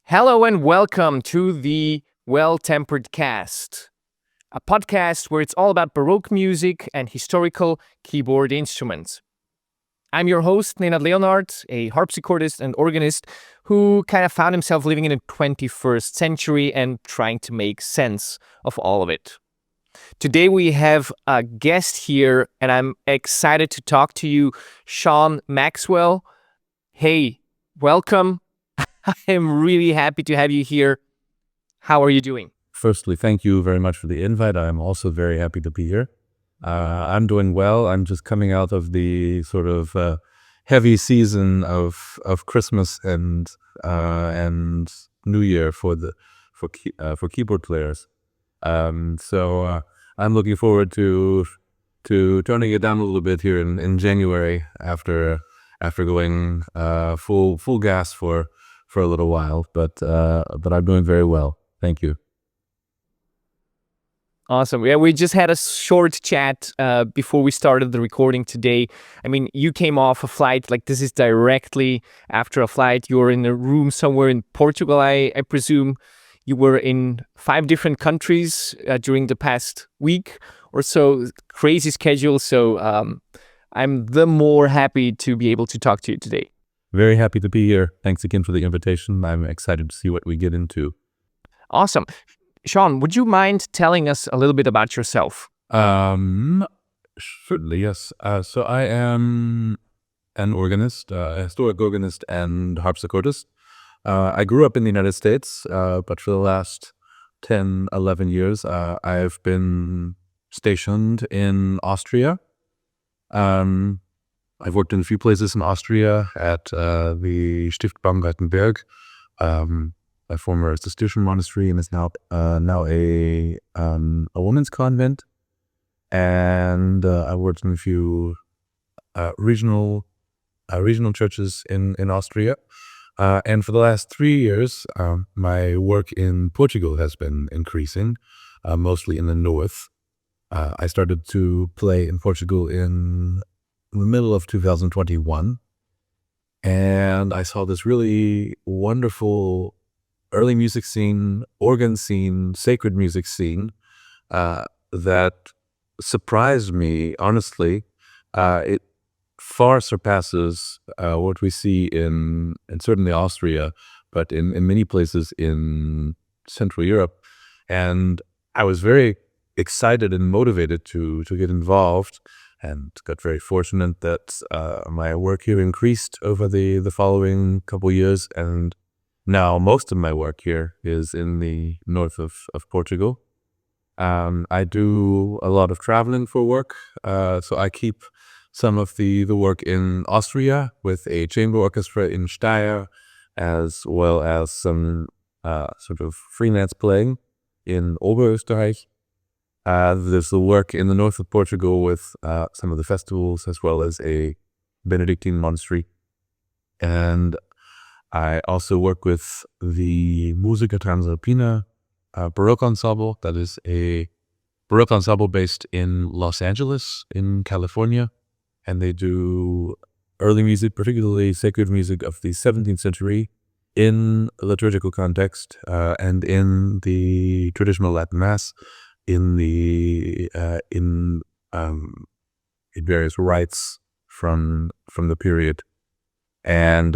Hello and welcome to the Well-Tempered Cast, a podcast where it's all about Baroque music and historical keyboard instruments. I'm your host, Nenad Leonart, a harpsichordist and organist who kind of found himself living in the 21st century and trying to make sense of all of it. Today we have a guest here, and I'm excited to talk to you, Sean Maxwell. Hey, welcome. I am really happy to have you here. How are you doing? Firstly, thank you very much for the invite. I'm also very happy to be here. I'm doing well. I'm just coming out of the sort of heavy season of Christmas and New Year for keyboard players. So I'm looking forward to turning it down a little bit here in January after going full gas for a little while, but I'm doing very well. Thank you. Awesome. Yeah, we just had a short chat before we started the recording today. I mean, you came off a flight, like this is directly after a flight. You're in a room somewhere in Portugal, I presume. You were in 5 different countries during the past week or so. Crazy schedule. So I'm the more happy to be able to talk to you today. Very happy to be here. Thanks again for the invitation. I'm excited to see what we get into. Awesome. Sean, would you mind telling us a little bit about yourself? Certainly, yes. So I am an organist, a historic organist and harpsichordist. I grew up in the United States, but for the last 10, 11 years, I've been stationed in Austria. I've worked in a few places in Austria at the Stift Baumgartenberg, a former Cistercian monastery, and is now a women's convent. And I worked in a few regional churches in Austria. And for the last 3 years, my work in Portugal has been increasing, mostly in the north. I started to play in Portugal in the middle of 2021, and I saw this really wonderful early music scene, organ scene, sacred music scene that surprised me, honestly. It far surpasses what we see in certainly Austria, but in many places in Central Europe. And I was very excited and motivated to get involved, and got very fortunate that my work here increased over the following couple years, and now most of my work here is in the north of Portugal. I do a lot of traveling for work, so I keep some of the work in Austria with a chamber orchestra in Steyr, as well as some sort of freelance playing in Oberösterreich. There's the work in the north of Portugal with some of the festivals, as well as a Benedictine monastery. And I also work with the Musica Transalpina Baroque ensemble. That is a Baroque ensemble based in Los Angeles in California. And they do early music, particularly sacred music of the 17th century in a liturgical context and in the traditional Latin Mass, in various rites from the period. And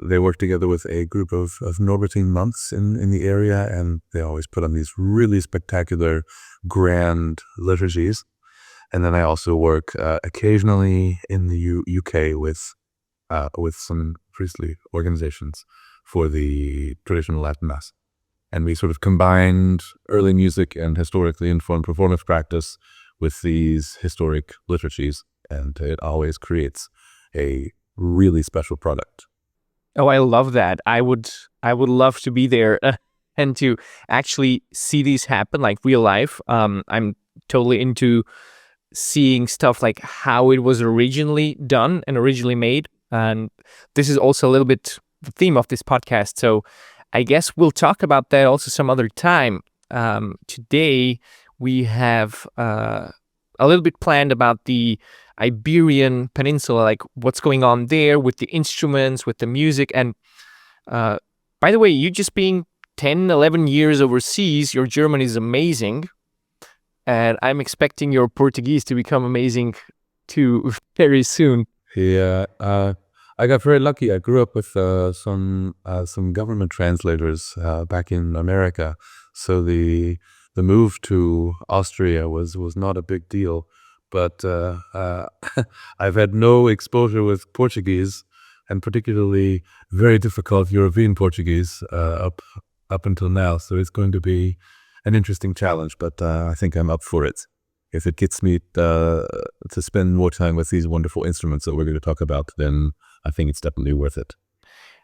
they work together with a group of Norbertine monks in the area, and they always put on these really spectacular, grand liturgies. And then I also work occasionally in the UK with some priestly organizations for the traditional Latin Mass. And we sort of combined early music and historically informed performance practice with these historic liturgies, and it always creates a really special product. Oh, I love that. I would love to be there and to actually see these happen, like real life. I'm totally into seeing stuff like how it was originally done and originally made. And this is also a little bit the theme of this podcast. So I guess we'll talk about that also some other time. Today we have a little bit planned about the Iberian Peninsula, like what's going on there with the instruments, with the music. And By the way, you just being 10, 11 years overseas, your German is amazing. And I'm expecting your Portuguese to become amazing too very soon. Yeah, I got very lucky. I grew up with some government translators back in America, so the move to Austria was not a big deal. But I've had no exposure with Portuguese, and particularly very difficult European Portuguese up until now. So it's going to be an interesting challenge, but I think I'm up for it. If it gets me to spend more time with these wonderful instruments that we're going to talk about, then I think it's definitely worth it.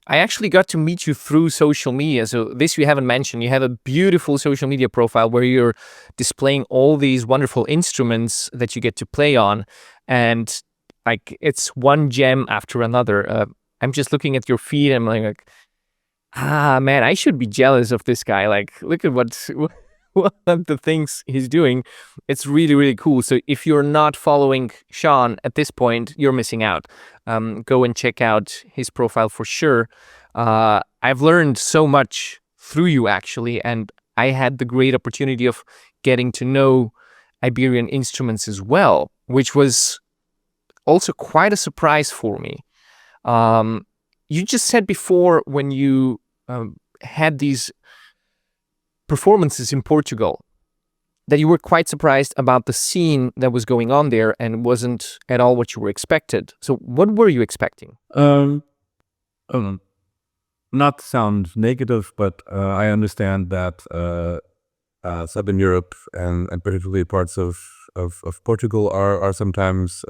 I actually got to meet you through social media. So this you haven't mentioned. You have a beautiful social media profile where you're displaying all these wonderful instruments that you get to play on. And like it's one gem after another. I'm just looking at your feed and I'm like, man, I should be jealous of this guy. Like, look at what the things he's doing. It's really, really cool. So if you're not following Sean at this point, you're missing out. Go and check out his profile for sure. I've learned so much through you, actually, and I had the great opportunity of getting to know Iberian instruments as well, which was also quite a surprise for me. You just said before when you had these performances in Portugal that you were quite surprised about the scene that was going on there and wasn't at all what you were expected. So what were you expecting? Not to sound negative, but I understand that Southern Europe and particularly parts of Portugal are sometimes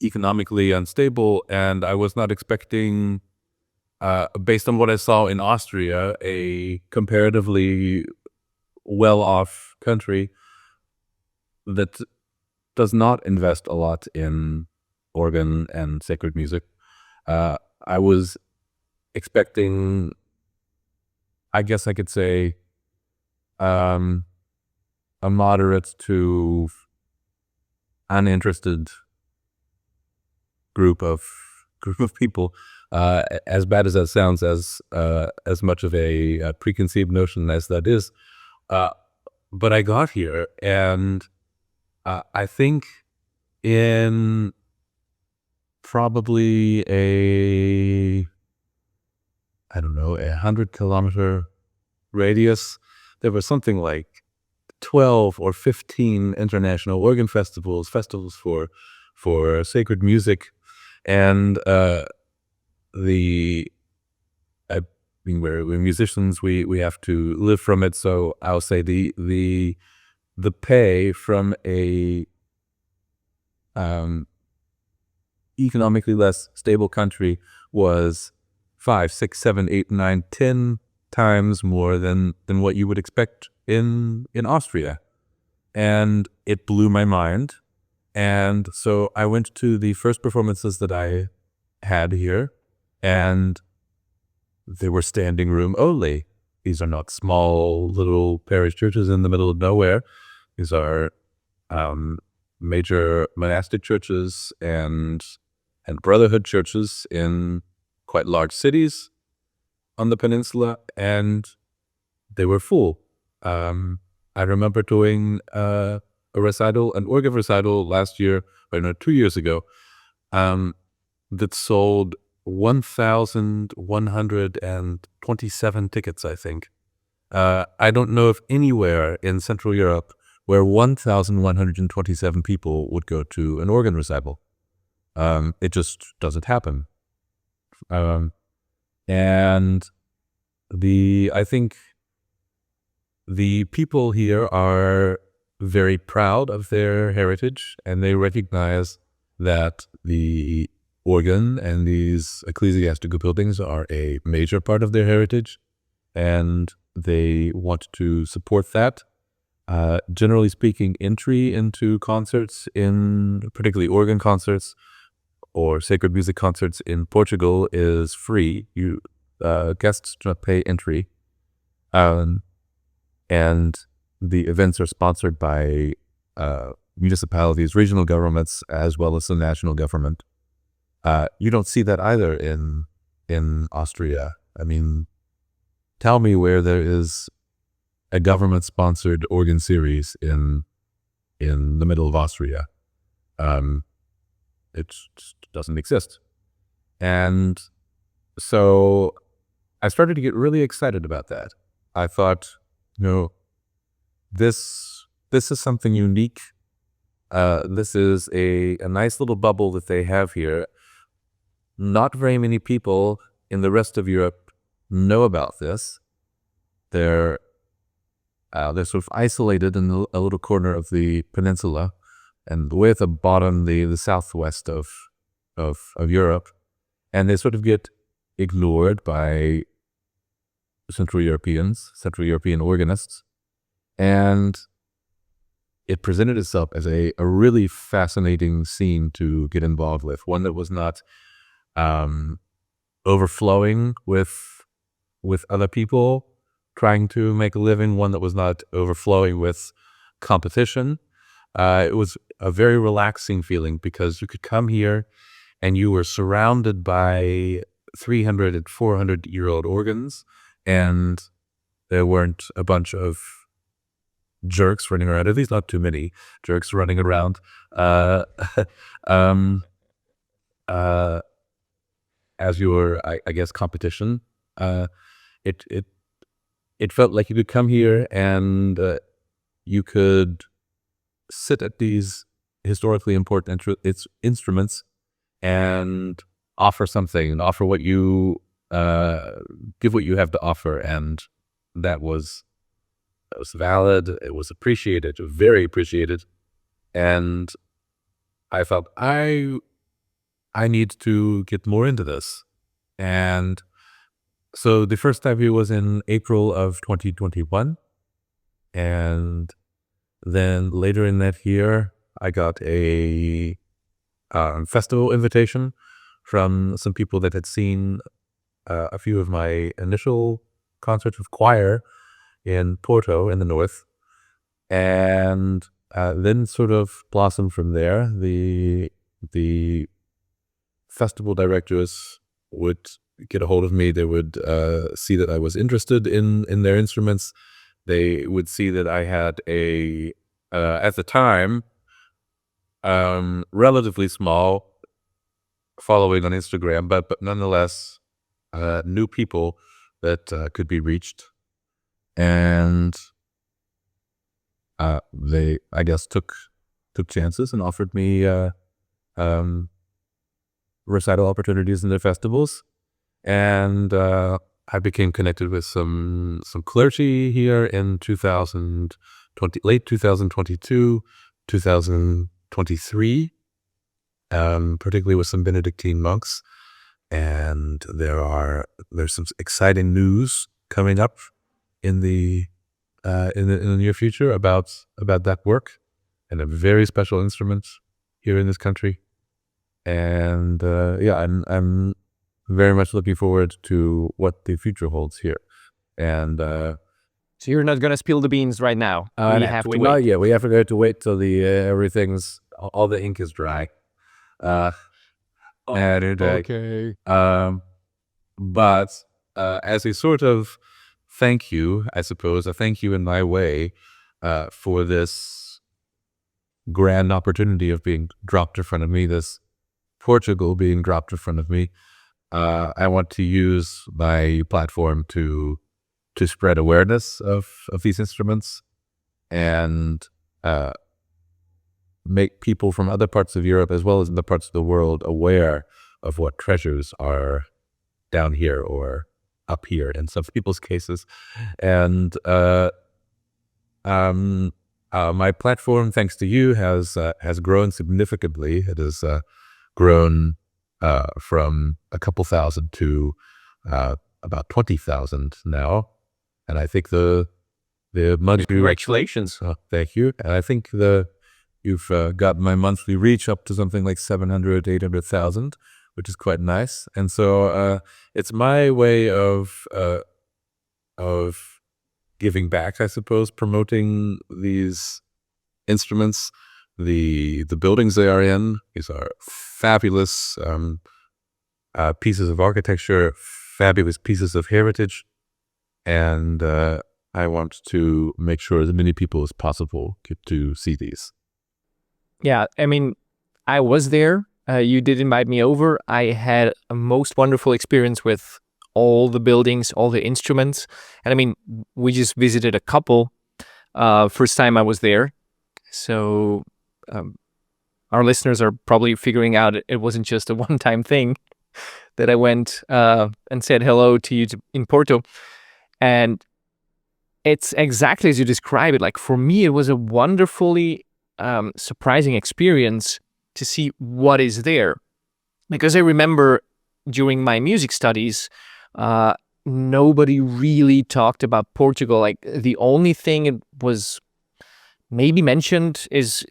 economically unstable, and I was not expecting, based on what I saw in Austria, a comparatively well-off country that does not invest a lot in organ and sacred music. I was expecting, I guess I could say, a moderate to uninterested group of people. As bad as that sounds, as much of a preconceived notion as that is, but I got here, and I think in probably a 100-kilometer radius, there was something like 12 or 15 international organ festivals for sacred music, and we're musicians, we have to live from it. So I'll say the pay from a economically less stable country was 5, 6, 7, 8, 9, 10 times more than what you would expect in Austria, and it blew my mind. And so I went to the first performances that I had here, and they were standing room only. These are not small little parish churches in the middle of nowhere. These are major monastic churches and brotherhood churches in quite large cities on the peninsula, and they were full. I remember doing an organ recital last year, 2 years ago, that sold 1,127 tickets, I think. I don't know if anywhere in Central Europe where 1,127 people would go to an organ recital. It just doesn't happen. And I think the people here are very proud of their heritage, and they recognize that the organ and these ecclesiastical buildings are a major part of their heritage, and they want to support that. Generally speaking, entry into concerts, particularly organ concerts or sacred music concerts in Portugal, is free. Guests do not pay entry, and the events are sponsored by municipalities, regional governments, as well as the national government. You don't see that either in Austria. I mean, tell me where there is a government-sponsored organ series in the middle of Austria. It just doesn't exist. And so I started to get really excited about that. I thought, this is something unique. This is a nice little bubble that they have here. Not very many people in the rest of Europe know about this. They're sort of isolated in a little corner of the peninsula, and way at the bottom, the southwest of Europe, and they sort of get ignored by Central European organists, and it presented itself as a really fascinating scene to get involved with, one that was not overflowing with other people trying to make a living, one that was not overflowing with competition. It was a very relaxing feeling because you could come here and you were surrounded by 300 and 400-year-old organs, and there weren't a bunch of jerks running around, at least not too many jerks running around. As your, I guess, competition. It felt like you could come here and you could sit at these historically important instruments and offer something, and offer what you give what you have to offer, and that was valid. It was appreciated, very appreciated, and I felt I need to get more into this. And so the first time here was in April of 2021, and then later in that year, I got a festival invitation from some people that had seen a few of my initial concerts with choir in Porto in the north, and then sort of blossomed from there. The festival directors would get a hold of me. They would see that I was interested in their instruments. They would see that I had a at the time relatively small following on Instagram, but nonetheless new people that could be reached, and they, I guess, took chances and offered me recital opportunities in their festivals, and I became connected with some clergy here in 2020, late 2022, 2023, particularly with some Benedictine monks. And there's some exciting news coming up in the near future about that work, and a very special instrument here in this country. And I'm very much looking forward to what the future holds here. And So you're not gonna spill the beans right now. We have to wait. Yeah, we have to wait till the all the ink is dry. Okay. But as a sort of thank you, I suppose, a thank you in my way for this grand opportunity of being dropped in front of me, this Portugal being dropped in front of me, I want to use my platform to spread awareness of these instruments, and make people from other parts of Europe as well as other parts of the world aware of what treasures are down here or up here in some people's cases. And my platform, thanks to you, has grown significantly. It has grown from a couple thousand to about 20,000 now, and I think the monthly Congratulations. thank you. And I think you've got my monthly reach up to something like 700, 800,000, which is quite nice. And so it's my way of giving back, I suppose, promoting these instruments, the buildings they are in. These are fabulous pieces of architecture, fabulous pieces of heritage, and I want to make sure as many people as possible get to see these. Yeah, I mean, I was there. You did invite me over. I had a most wonderful experience with all the buildings, all the instruments. And I mean, we just visited a couple. First time I was there. So our listeners are probably figuring out it wasn't just a one-time thing that I went and said hello to you in Porto. And it's exactly as you describe it. Like, for me, it was a wonderfully surprising experience to see what is there. Because I remember during my music studies, nobody really talked about Portugal. Like, the only thing it was maybe mentioned is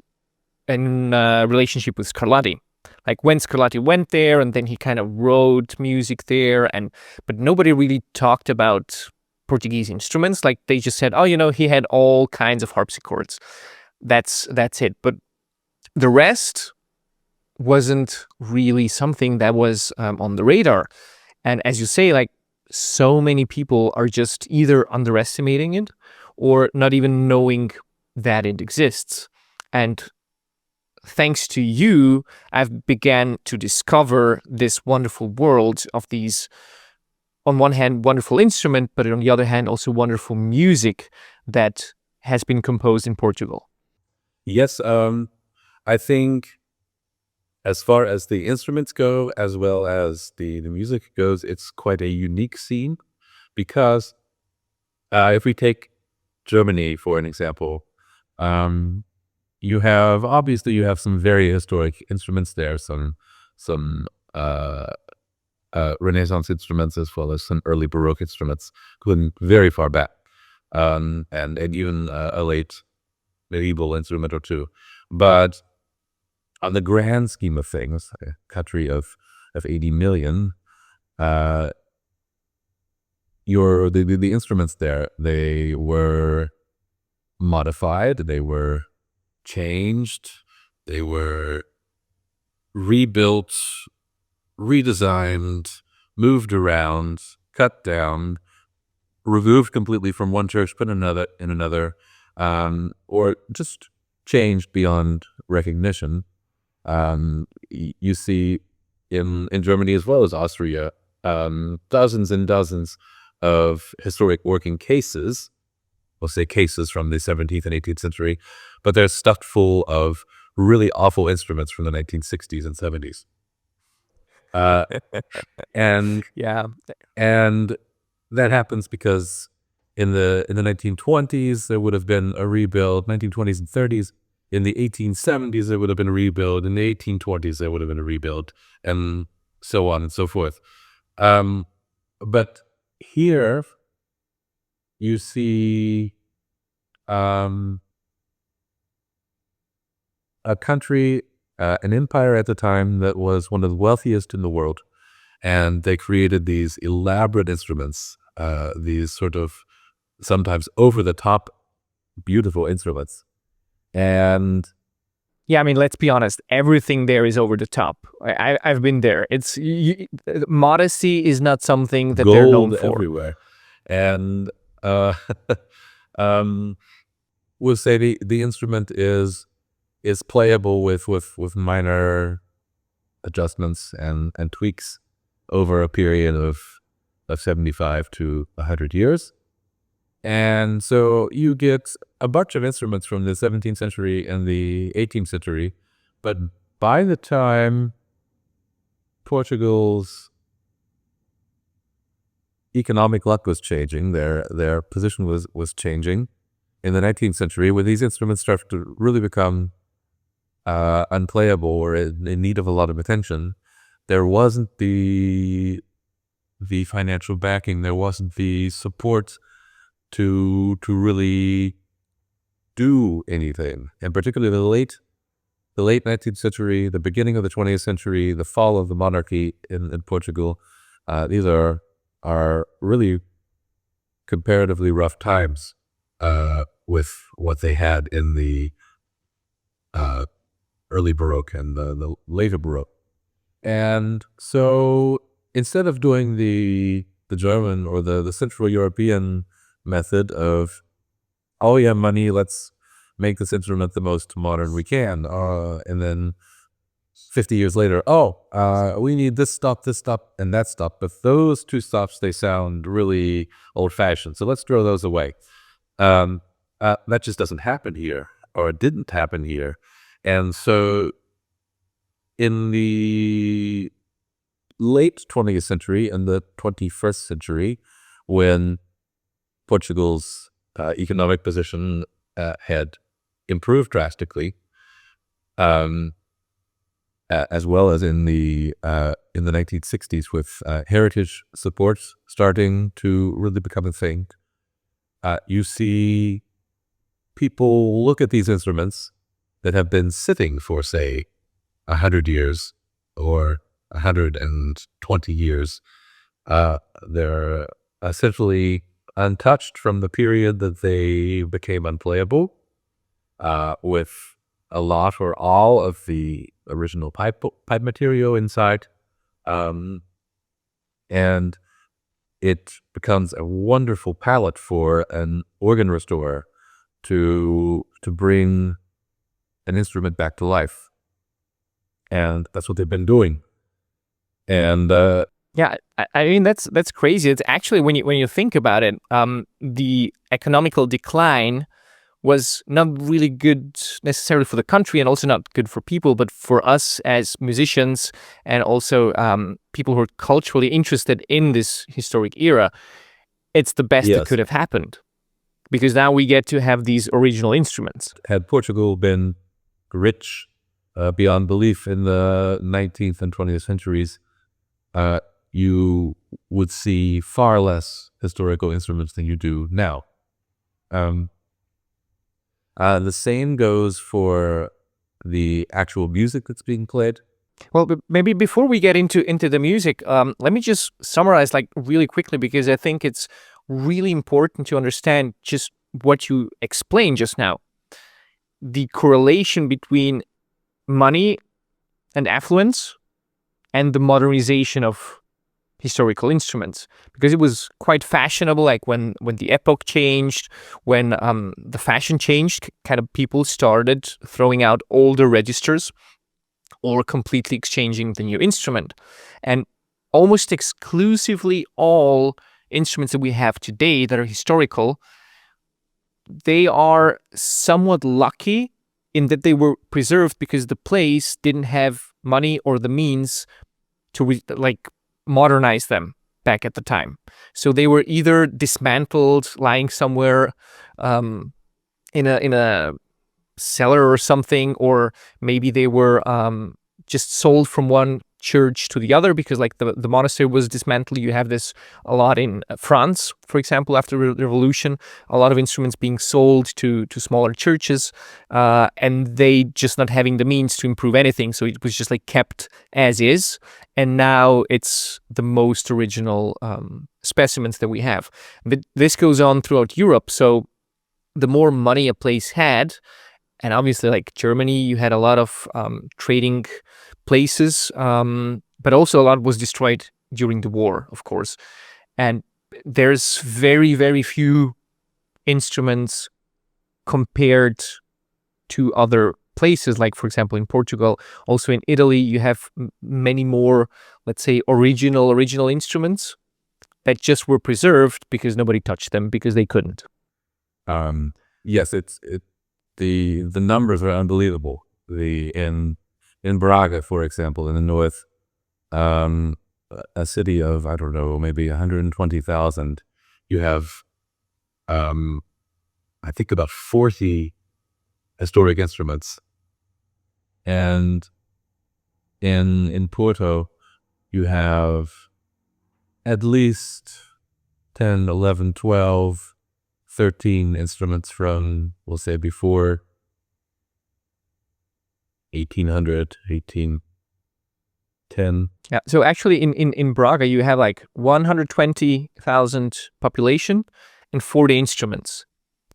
in relationship with Scarlatti. Like, when Scarlatti went there and then he kind of wrote music there, but nobody really talked about Portuguese instruments. Like, they just said, oh, he had all kinds of harpsichords. That's it. But the rest wasn't really something that was on the radar. And as you say, like, so many people are just either underestimating it or not even knowing that it exists. And thanks to you, I've began to discover this wonderful world of these, on one hand, wonderful instrument, but on the other hand, also wonderful music that has been composed in Portugal. Yes, I think as far as the instruments go, as well as the music goes, it's quite a unique scene because if we take Germany for an example, you have some very historic instruments there, some Renaissance instruments as well as some early Baroque instruments going very far back, and even a late medieval instrument or two. But on the grand scheme of things, a country of 80 million, the instruments there, they were modified, they were changed, they were rebuilt, redesigned, moved around, cut down, removed completely from one church, put in another, or just changed beyond recognition. You see in Germany as well as Austria, dozens and dozens of historic working cases. We'll say cases from the 17th and 18th century, but they're stuffed full of really awful instruments from the 1960s and 70s. And Yeah. And that happens because in the 1920s, there would have been a rebuild, 1920s and 30s. In the 1870s, there would have been a rebuild. In the 1820s, there would have been a rebuild, and so on and so forth. But here, you see a country, an empire at the time that was one of the wealthiest in the world, and they created these elaborate instruments, these sort of sometimes over-the-top beautiful instruments. And yeah, I mean, let's be honest. Everything there is over the top. I've been there. Modesty is not something that they're known gold for. everywhere. And we'll say the instrument is playable with minor adjustments and tweaks over a period of 75 to 100 years. And so you get a bunch of instruments from the 17th century and the 18th century, but by the time Portugal's economic luck was changing, their position was changing in the 19th century, where these instruments started to really become unplayable or in need of a lot of attention. There wasn't the financial backing, there wasn't the support to really do anything. And particularly the late 19th century, the beginning of the 20th century, the fall of the monarchy in Portugal, these are really comparatively rough times with what they had in the early Baroque and the later Baroque. And so instead of doing the the German or the Central European method of, oh yeah, money, let's make this instrument the most modern we can. And then 50 years later, we need this stop, and that stop. But those two stops, they sound really old-fashioned. So let's throw those away. That just doesn't happen here, or it didn't happen here. And so in the late 20th century and the 21st century, when Portugal's economic position had improved drastically, as well as in the 1960s, with heritage supports starting to really become a thing, you see people look at these instruments that have been sitting for, say, 100 years or 120 years. They're essentially untouched from the period that they became unplayable, with a lot or all of the original pipe material inside. And it becomes a wonderful palette for an organ restorer to bring an instrument back to life. And that's what they've been doing. And yeah, I mean that's crazy. It's actually, when you think about it, the economical decline was not really good necessarily for the country, and also not good for people, but for us as musicians, and also people who are culturally interested in this historic era. It's the best that could have happened, because now we get to have these original instruments. Had Portugal been rich beyond belief in the 19th and 20th centuries, you would see far less historical instruments than you do now. The same goes for the actual music that's being played. Well, but maybe before we get into the music, let me just summarize really quickly, because I think it's really important to understand just what you explained just now. The correlation between money and affluence and the modernization of historical instruments, because it was quite fashionable, like when the epoch changed, when the fashion changed, kind of people started throwing out older registers or completely exchanging the new instrument. And almost exclusively all instruments that we have today that are historical, they are somewhat lucky in that they were preserved because the place didn't have money or the means to modernize them back at the time. So they were either dismantled, lying somewhere in a cellar or something, or maybe they were just sold from one church to the other, because the monastery was dismantled. You have this a lot in France, for example, after the revolution, a lot of instruments being sold to smaller churches, and they just not having the means to improve anything, so it was just kept as is. And now it's the most original specimens that we have. But this goes on throughout Europe. So the more money a place had, and obviously Germany, you had a lot of trading places, but also a lot was destroyed during the war, of course. And there's very, very few instruments compared to other places, like, for example, in Portugal. Also in Italy, you have many more, let's say, original instruments that just were preserved because nobody touched them, because they couldn't. Yes, the numbers are unbelievable. In Braga, for example, in the north, a city of, I don't know, maybe 120,000, you have, I think, about 40 historic instruments. And in Porto, you have at least 10, 11, 12, 13 instruments from, we'll say, before 1800, 1810. Yeah. So actually in Braga, you have 120,000 population and 40 instruments.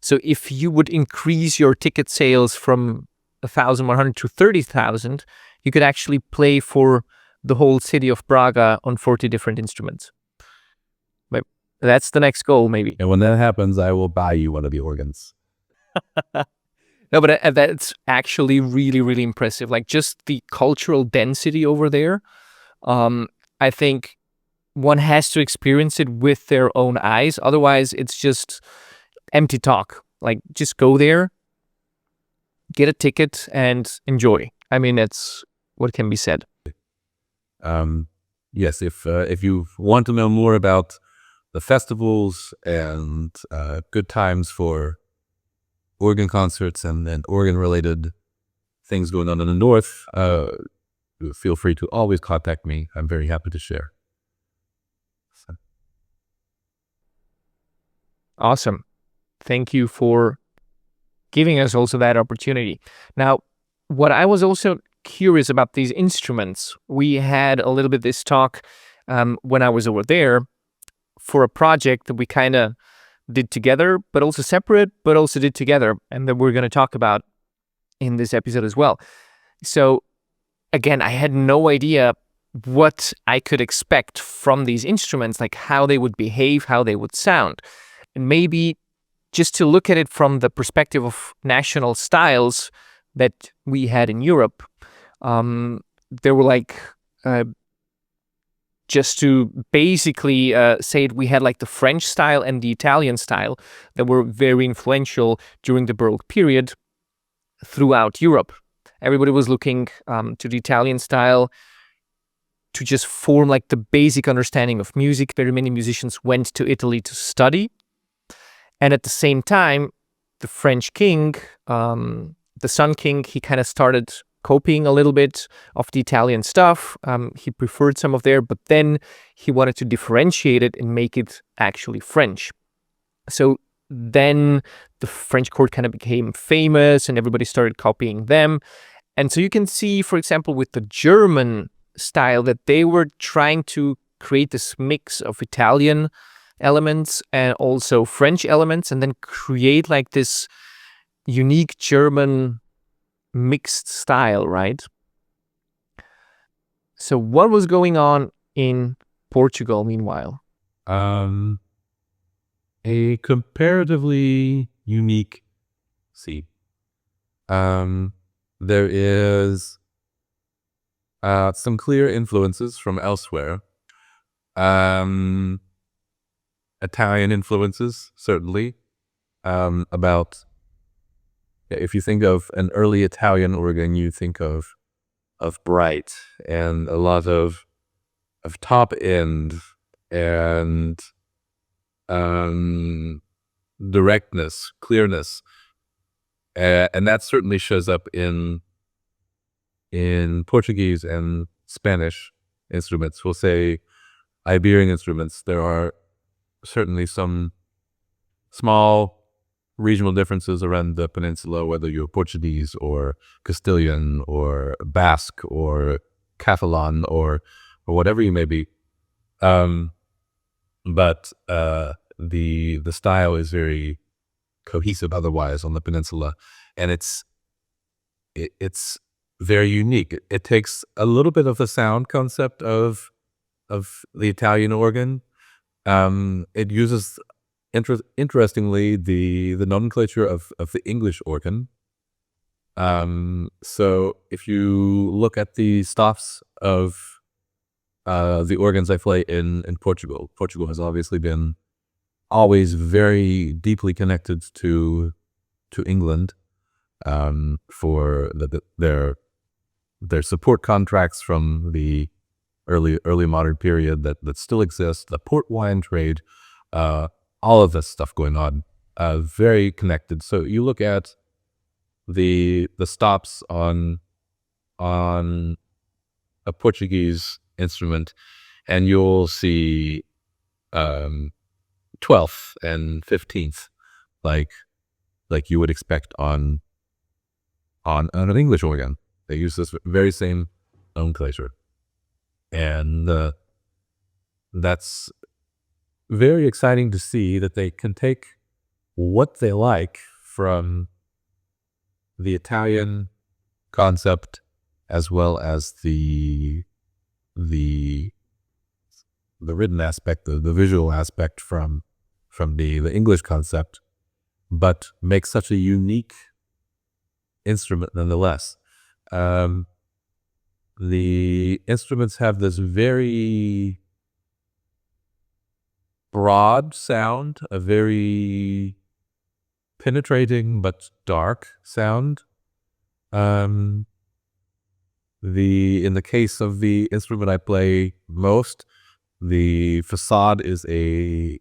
So if you would increase your ticket sales from 1,100 to 30,000, you could actually play for the whole city of Braga on 40 different instruments. That's the next goal, maybe. And when that happens, I will buy you one of the organs. No, but that's actually really, really impressive. Like just the cultural density over there. I think one has to experience it with their own eyes. Otherwise, it's just empty talk. Like just go there, get a ticket, and enjoy. I mean, that's what can be said. Yes, if you want to know more about the festivals and good times for organ concerts and organ-related things going on in the north, feel free to always contact me. I'm very happy to share. So. Awesome. Thank you for giving us also that opportunity. Now, what I was also curious about these instruments, we had a little bit this talk when I was over there for a project that we kind of did together, but also separate, but also did together, and that we're going to talk about in this episode as well. So again, I had no idea what I could expect from these instruments, like how they would behave, how they would sound. And maybe just to look at it from the perspective of national styles that we had in Europe, there were like, just to basically say it, we had like the French style and the Italian style that were very influential during the Baroque period throughout Europe. Everybody was looking to the Italian style to just form like the basic understanding of music. Very many musicians went to Italy to study. And at the same time, the French king, the Sun King, he kind of started copying a little bit of the Italian stuff. He preferred some of there, but then he wanted to differentiate it and make it actually French. So then the French court kind of became famous and everybody started copying them. And so you can see, for example, with the German style that they were trying to create this mix of Italian elements and also French elements and then create like this unique German mixed style, right? So what was going on in Portugal meanwhile? A comparatively unique scene. There is some clear influences from elsewhere. Italian influences, certainly. If you think of an early Italian organ, you think of bright and a lot of top end and directness, clearness, and that certainly shows up in Portuguese and Spanish instruments. We'll say Iberian instruments. There are certainly some small regional differences around the peninsula, whether you're Portuguese or Castilian or Basque or Catalan or whatever you may be. But the style is very cohesive otherwise on the peninsula, and it's very unique. It takes a little bit of the sound concept of the Italian organ. It uses interestingly the nomenclature of the English organ. So if you look at the stops of the organs I play in Portugal, Portugal has obviously been always very deeply connected to England for their support contracts from the early modern period that still exists, the port wine trade, all of this stuff going on, very connected. So you look at the stops on a Portuguese instrument, and you'll see 12th and 15th, like you would expect on an English organ. They use this very same nomenclature, and that's very exciting to see that they can take what they like from the Italian concept as well as the written aspect, the visual aspect from the English concept, but makes such a unique instrument nonetheless. The instruments have this very broad sound, a very penetrating but dark sound. In the case of the instrument I play most, the facade is a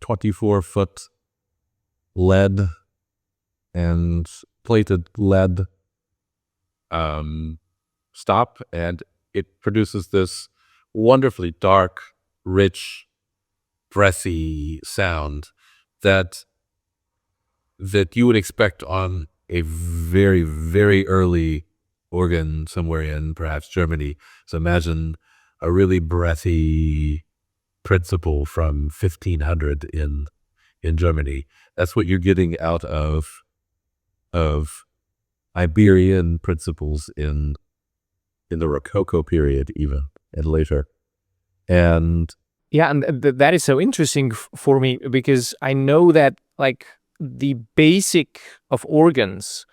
24-foot lead and plated lead stop, and it produces this wonderfully dark, rich, breathy sound that you would expect on a very, very early organ somewhere in perhaps Germany. So imagine a really breathy principle from 1500 in Germany. That's what you're getting out of Iberian principles in the Rococo period even, and later. And yeah, and that is so interesting for me, because I know that like the basic of organs,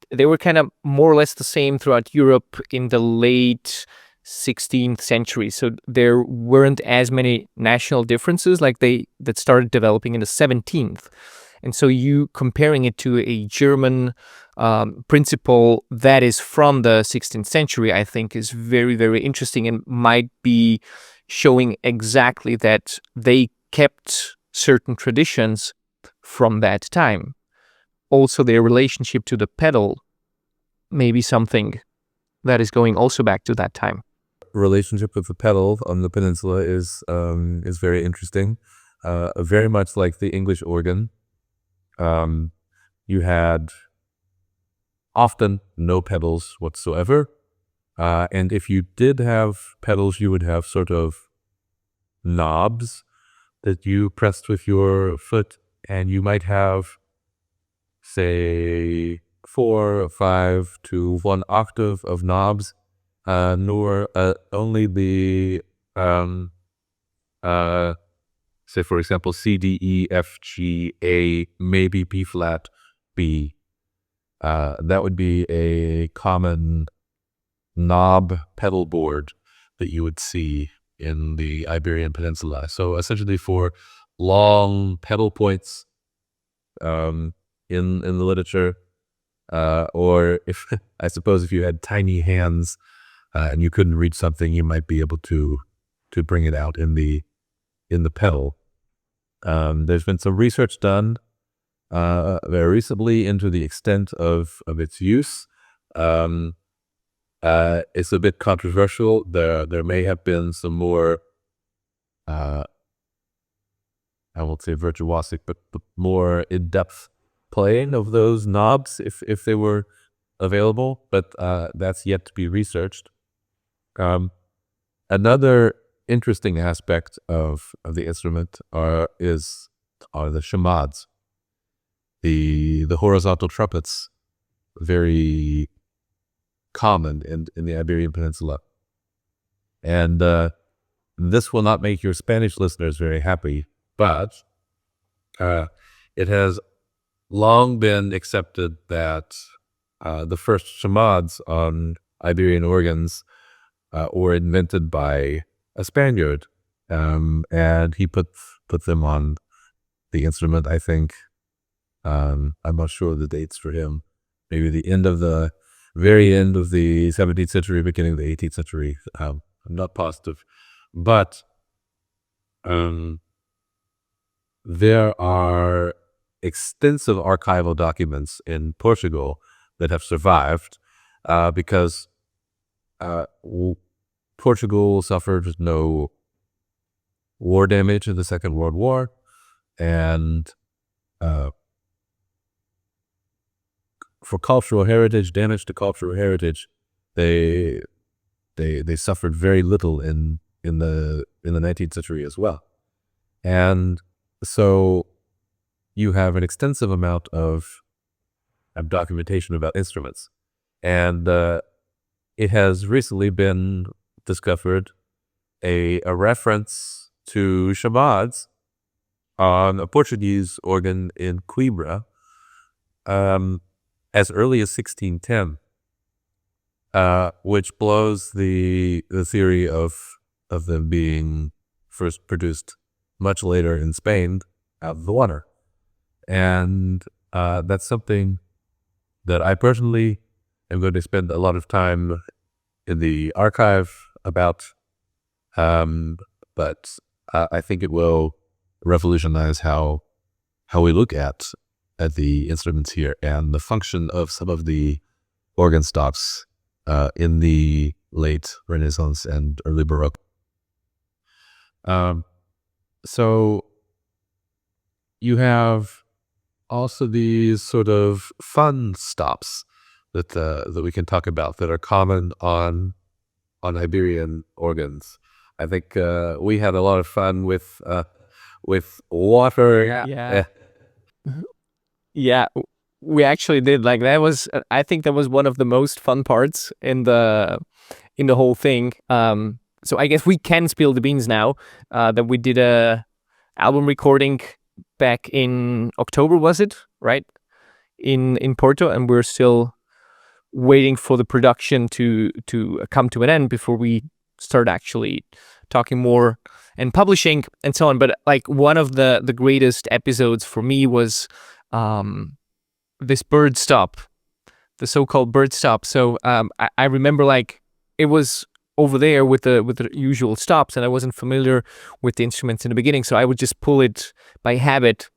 they were kind of more or less the same throughout Europe in the late 16th century. So there weren't as many national differences like that started developing in the 17th. And so you comparing it to a German principle that is from the 16th century, I think is very, very interesting, and might be showing exactly that they kept certain traditions from that time. Also, their relationship to the pedal may be something that is going also back to that time. Relationship with the pedal on the peninsula is very interesting. Very much like the English organ. You had often no pedals whatsoever. And if you did have pedals, you would have sort of knobs that you pressed with your foot, and you might have, say, 4 or 5 to 1 octave of knobs, nor only the, say, for example, C, D, E, F, G, A, maybe B flat, B. That would be a common knob pedal board that you would see in the Iberian Peninsula. So essentially for long pedal points in the literature, or if I suppose if you had tiny hands and you couldn't reach something, you might be able to bring it out in the pedal. There's been some research done very recently into the extent of its use. It's a bit controversial. There may have been some more, I won't say virtuosic, but more in-depth playing of those knobs if they were available, but that's yet to be researched. Another interesting aspect of the instrument are the shamads, the horizontal trumpets, very common in the Iberian Peninsula. And this will not make your Spanish listeners very happy, but it has long been accepted that the first shamads on Iberian organs were invented by a Spaniard, and he put them on the instrument, I think. I'm not sure of the dates for him. Maybe the very end of the 17th century, beginning of the 18th century. I'm not positive. But there are extensive archival documents in Portugal that have survived because Portugal suffered no war damage in the Second World War, and for cultural heritage, damage to cultural heritage, they suffered very little in the 19th century as well. And so you have an extensive amount of documentation about instruments. And it has recently been discovered a reference to chamads on a Portuguese organ in Coimbra as early as 1610, which blows the theory of them being first produced much later in Spain out of the water. And that's something that I personally am going to spend a lot of time in the archive about, but I think it will revolutionize how we look at the instruments here and the function of some of the organ stops in the late Renaissance and early Baroque. So you have also these sort of fun stops that we can talk about that are common on Iberian organs. I think we had a lot of fun with water. Yeah. Yeah, we actually did. Like that was, I think that was one of the most fun parts in the whole thing. So I guess we can spill the beans now. That we did a album recording back in October, was it? Right? In Porto, and we're still waiting for the production to come to an end before we start actually talking more and publishing and so on. But like one of the greatest episodes for me was this bird stop, the so-called bird stop. So I remember like it was over there with the usual stops, and I wasn't familiar with the instruments in the beginning, so I would just pull it by habit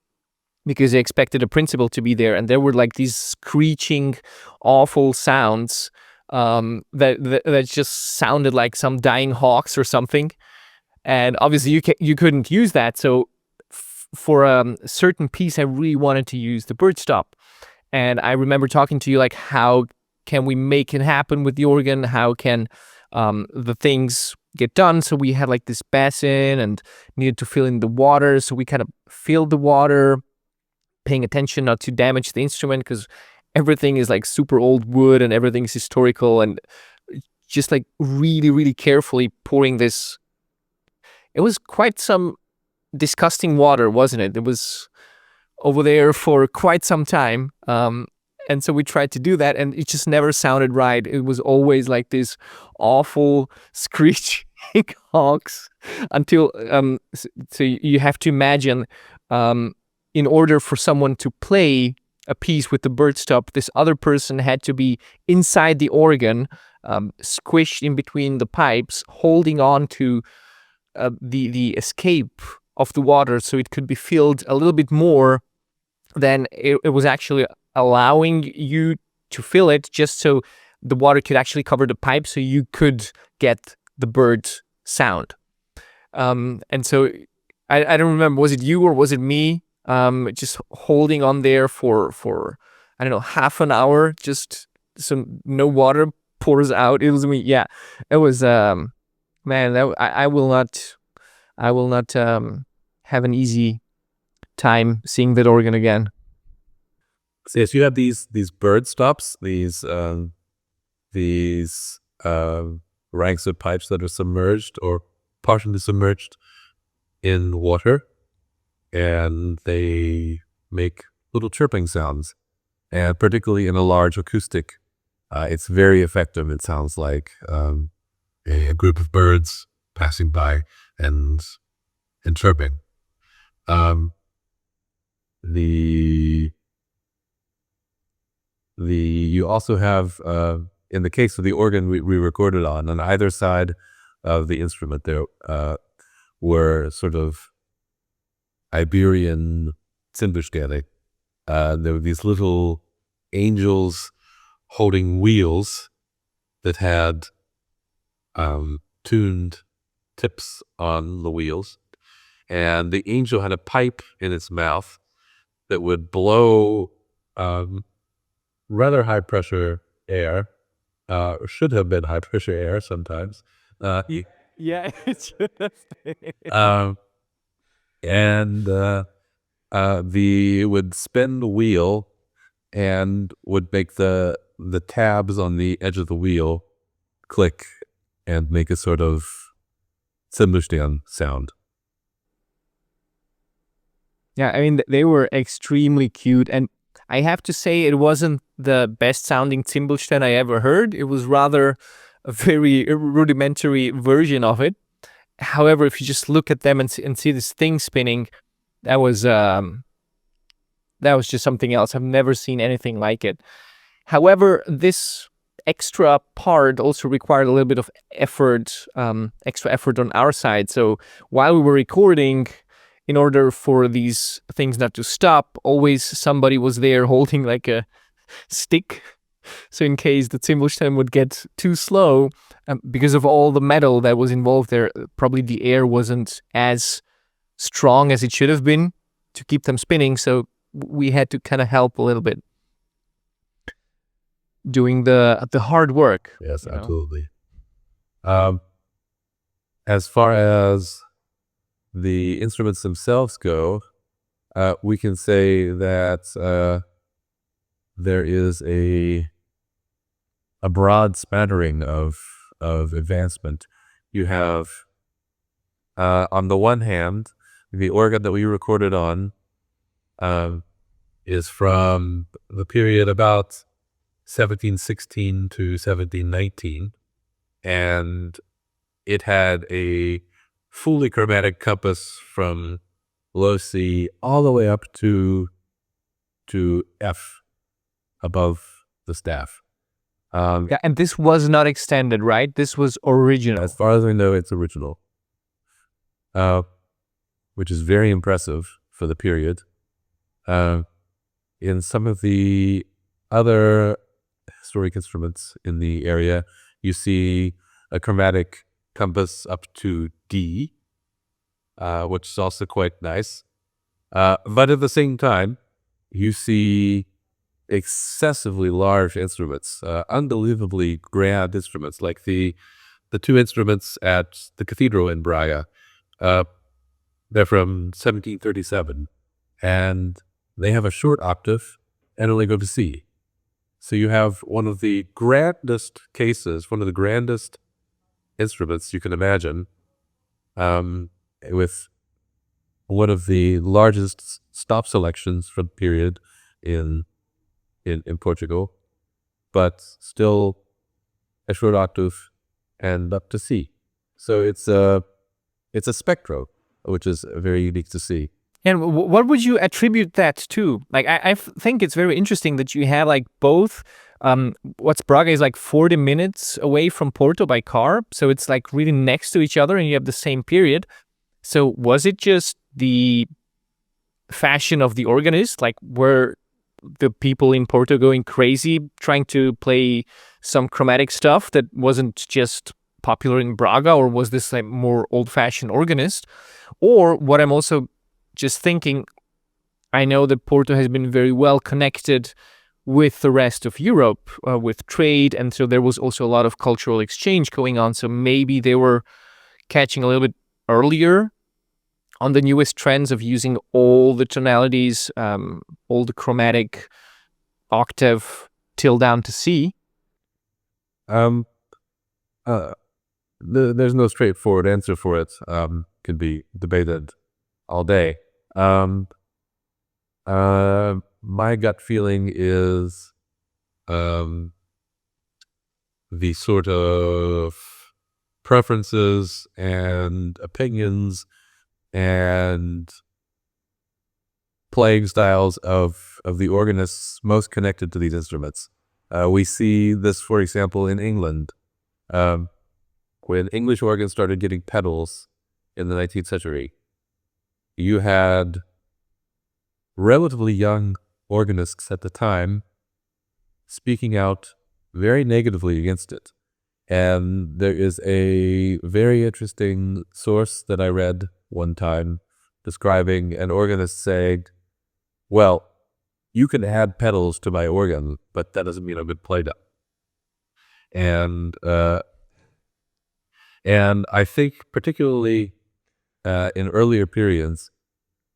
because I expected a principal to be there, and there were like these screeching, awful sounds that just sounded like some dying hawks or something. And obviously you couldn't use that. So for a certain piece, I really wanted to use the bird stop. And I remember talking to you like, how can we make it happen with the organ? How can the things get done? So we had like this basin and needed to fill in the water. So we kind of filled the water, paying attention not to damage the instrument because everything is like super old wood and everything's historical, and just like really, really carefully pouring this. It was quite some disgusting water, wasn't it? It was over there for quite some time. And so we tried to do that, and it just never sounded right. It was always like this awful screeching honks until, so you have to imagine, in order for someone to play a piece with the bird stop, this other person had to be inside the organ, squished in between the pipes, holding on to the escape of the water so it could be filled a little bit more than it was actually allowing you to fill it, just so the water could actually cover the pipe so you could get the bird sound. And so I don't remember, was it you or was it me just holding on there for I don't know, half an hour, just so no water pours out. It was me. Yeah, it was man, that I will not have an easy time seeing that organ again. So yes, you have these bird stops, these ranks of pipes that are submerged or partially submerged in water, and they make little chirping sounds. And particularly in a large acoustic, it's very effective. It sounds like a group of birds passing by and chirping. You also have, in the case of the organ we recorded on either side of the instrument, there were sort of Iberian Zimbelsterne. There were these little angels holding wheels that had tuned tips on the wheels, and the angel had a pipe in its mouth that would blow rather high pressure air, should have been high pressure air sometimes. Yeah, it should have been. And it would spin the wheel and would make the tabs on the edge of the wheel click and make a sort of Zimmelstern sound. Yeah, I mean, they were extremely cute. And I have to say, it wasn't the best sounding Zimbelstein I ever heard. It was rather a very rudimentary version of it. However, if you just look at them and see this thing spinning, that was just something else. I've never seen anything like it. However, this extra part also required a little bit of effort, extra effort on our side. So while we were recording, in order for these things not to stop, always somebody was there holding like a stick. So in case the Zimbelstein would get too slow, because of all the metal that was involved there, probably the air wasn't as strong as it should have been to keep them spinning. So we had to kind of help a little bit, doing the hard work. Yes, absolutely. As far as the instruments themselves go, we can say that there is a broad smattering of advancement. You have, on the one hand, the organ that we recorded on is from the period about 1716 to 1719, and it had a fully chromatic compass from low C all the way up to F above the staff. Yeah, and this was not extended, right? This was original. As far as we know, it's original, which is very impressive for the period. In some of the other historic instruments in the area, you see a chromatic compass up to D, which is also quite nice. But at the same time, you see excessively large instruments, unbelievably grand instruments, like the two instruments at the cathedral in Braga. They're from 1737, and they have a short octave and only go to C. So you have one of the grandest cases, one of the grandest instruments you can imagine, with one of the largest stop selections from the period in Portugal, but still a short octave and up to C. So it's a spectro, which is very unique to see. And what would you attribute that to? Like, I think it's very interesting that you have like both. What's Braga is like 40 minutes away from Porto by car, so it's like really next to each other, and you have the same period. So was it just the fashion of the organist? Like, were the people in Porto going crazy trying to play some chromatic stuff that wasn't just popular in Braga, or was this like more old-fashioned organist? Or what I'm also just thinking, I know that Porto has been very well connected with the rest of Europe, with trade, and so there was also a lot of cultural exchange going on. So maybe they were catching a little bit earlier on the newest trends of using all the tonalities, all the chromatic octave till down to C. There's no straightforward answer for it. Could be debated all day. My gut feeling is the sort of preferences and opinions and playing styles of the organists most connected to these instruments. We see this, for example, in England. When English organs started getting pedals in the 19th century, you had relatively young organists at the time speaking out very negatively against it. And there is a very interesting source that I read one time describing an organist saying, well, you can add pedals to my organ, but that doesn't mean I'm going to play them. And I think particularly in earlier periods,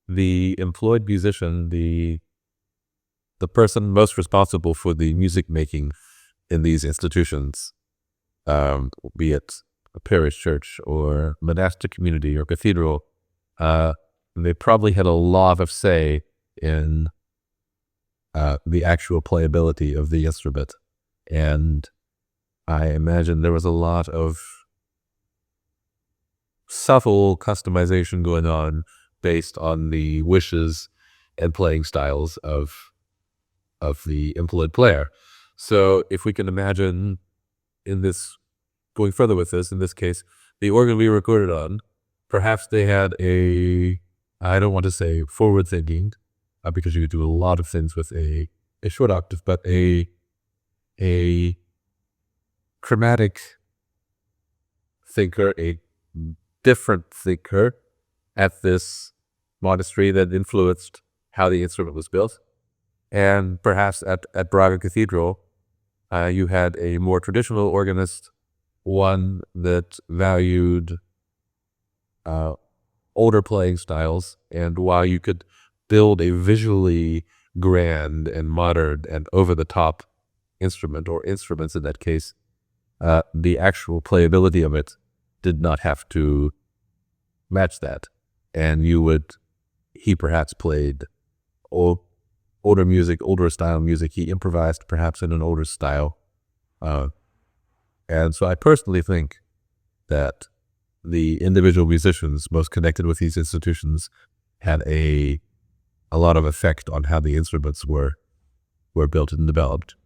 the employed musician, the person most responsible for the music making in these institutions, be it a parish church or monastic community or cathedral, they probably had a lot of say in the actual playability of the instrument. And I imagine there was a lot of subtle customization going on based on the wishes and playing styles of the implement player. So if we can imagine going further with this, in this case, the organ we recorded on, perhaps they had I don't want to say forward thinking, because you could do a lot of things with a short octave, but a chromatic thinker, a different thinker at this monastery that influenced how the instrument was built. And perhaps at Braga Cathedral, you had a more traditional organist, one that valued older playing styles. And while you could build a visually grand and modern and over-the-top instrument, or instruments in that case, the actual playability of it did not have to match that. And he perhaps played older music, older style music. He improvised perhaps in an older style. And so I personally think that the individual musicians most connected with these institutions had a lot of effect on how the instruments were built and developed.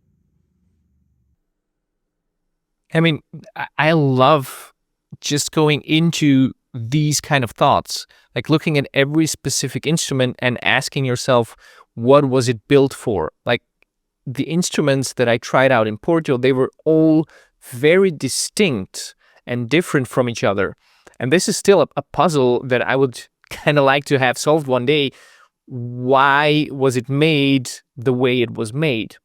I mean, I love just going into these kind of thoughts, like looking at every specific instrument and asking yourself, what was it built for? Like the instruments that I tried out in Porto, they were all very distinct and different from each other. And this is still a puzzle that I would kind of like to have solved one day. Why was it made the way it was made?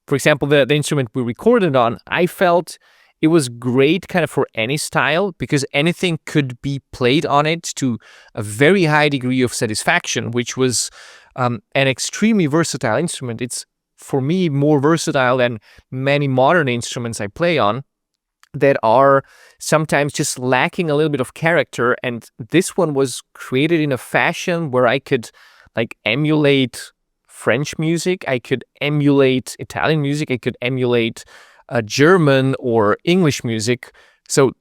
For example, the instrument we recorded on, I felt it was great kind of for any style, because anything could be played on it to a very high degree of satisfaction, which was an extremely versatile instrument. It's, for me, more versatile than many modern instruments I play on that are sometimes just lacking a little bit of character. And this one was created in a fashion where I could like emulate French music, I could emulate Italian music, I could emulate German or English music. So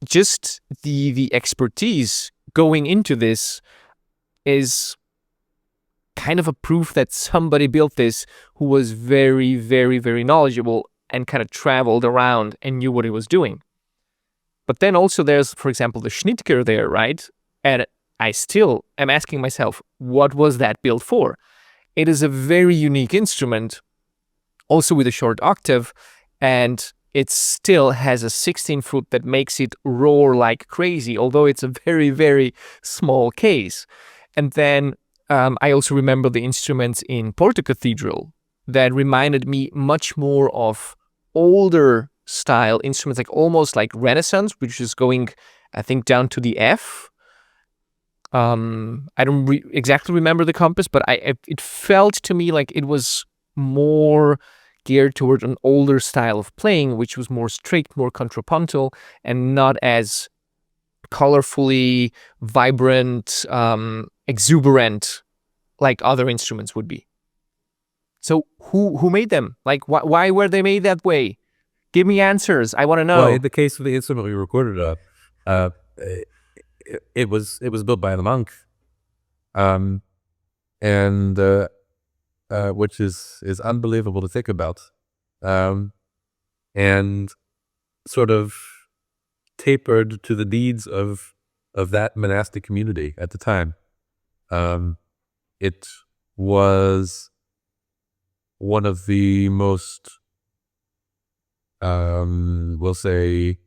just the expertise going into this is kind of a proof that somebody built this who was very, very, very knowledgeable and kind of traveled around and knew what he was doing. But then also there's, for example, the Schnittger there, right? And I still am asking myself, what was that built for? It is a very unique instrument, also with a short octave, and it still has a 16 foot that makes it roar like crazy, although it's a very, very small case. And then I also remember the instruments in Porto Cathedral that reminded me much more of older style instruments, like almost like Renaissance, which is going, I think, down to the F. I don't exactly remember the compass, but it felt to me like it was more geared toward an older style of playing, which was more strict, more contrapuntal, and not as colorfully vibrant, exuberant like other instruments would be. So who made them? Like why were they made that way? Give me answers. I want to know. Well, in the case of the instrument we recorded on, it was built by a monk, and which is unbelievable to think about, and sort of tapered to the needs of that monastic community at the time. It was one of the most, we'll say,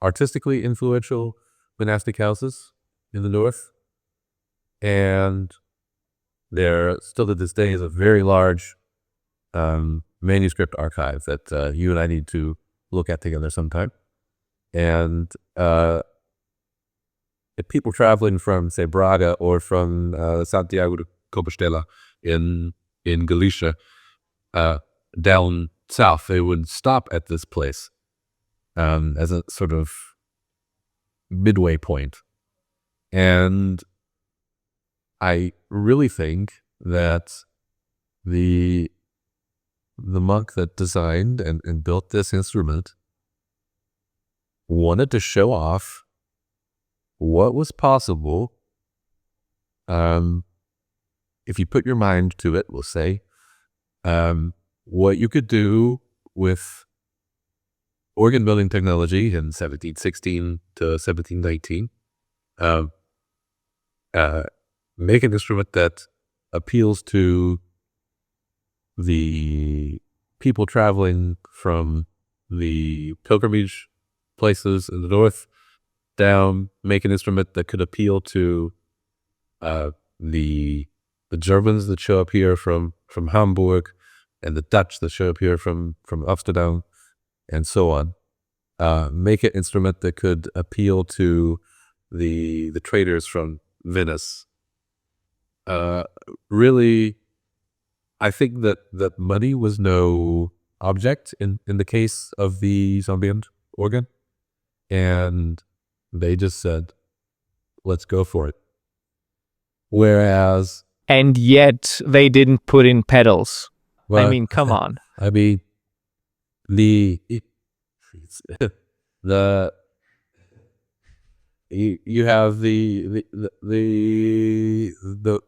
artistically influential monastic houses in the north, and there still to this day is a very large manuscript archive that you and I need to look at together sometime. And if people traveling from, say, Braga or from Santiago de Compostela in Galicia down south, they would stop at this place as a sort of midway point. And I really think that the monk that designed and built this instrument wanted to show off what was possible if you put your mind to it, we'll say, what you could do with organ building technology in 1716 to 1719. Make an instrument that appeals to the people traveling from the pilgrimage places in the north down, make an instrument that could appeal to the Germans that show up here from Hamburg, and the Dutch that show up here from Amsterdam, and so on. Make an instrument that could appeal to the traders from Venice. Really, I think that money was no object in the case of the Zambian organ, and they just said, let's go for it. Whereas... And yet they didn't put in pedals. Well, I mean, come on. I mean, you have the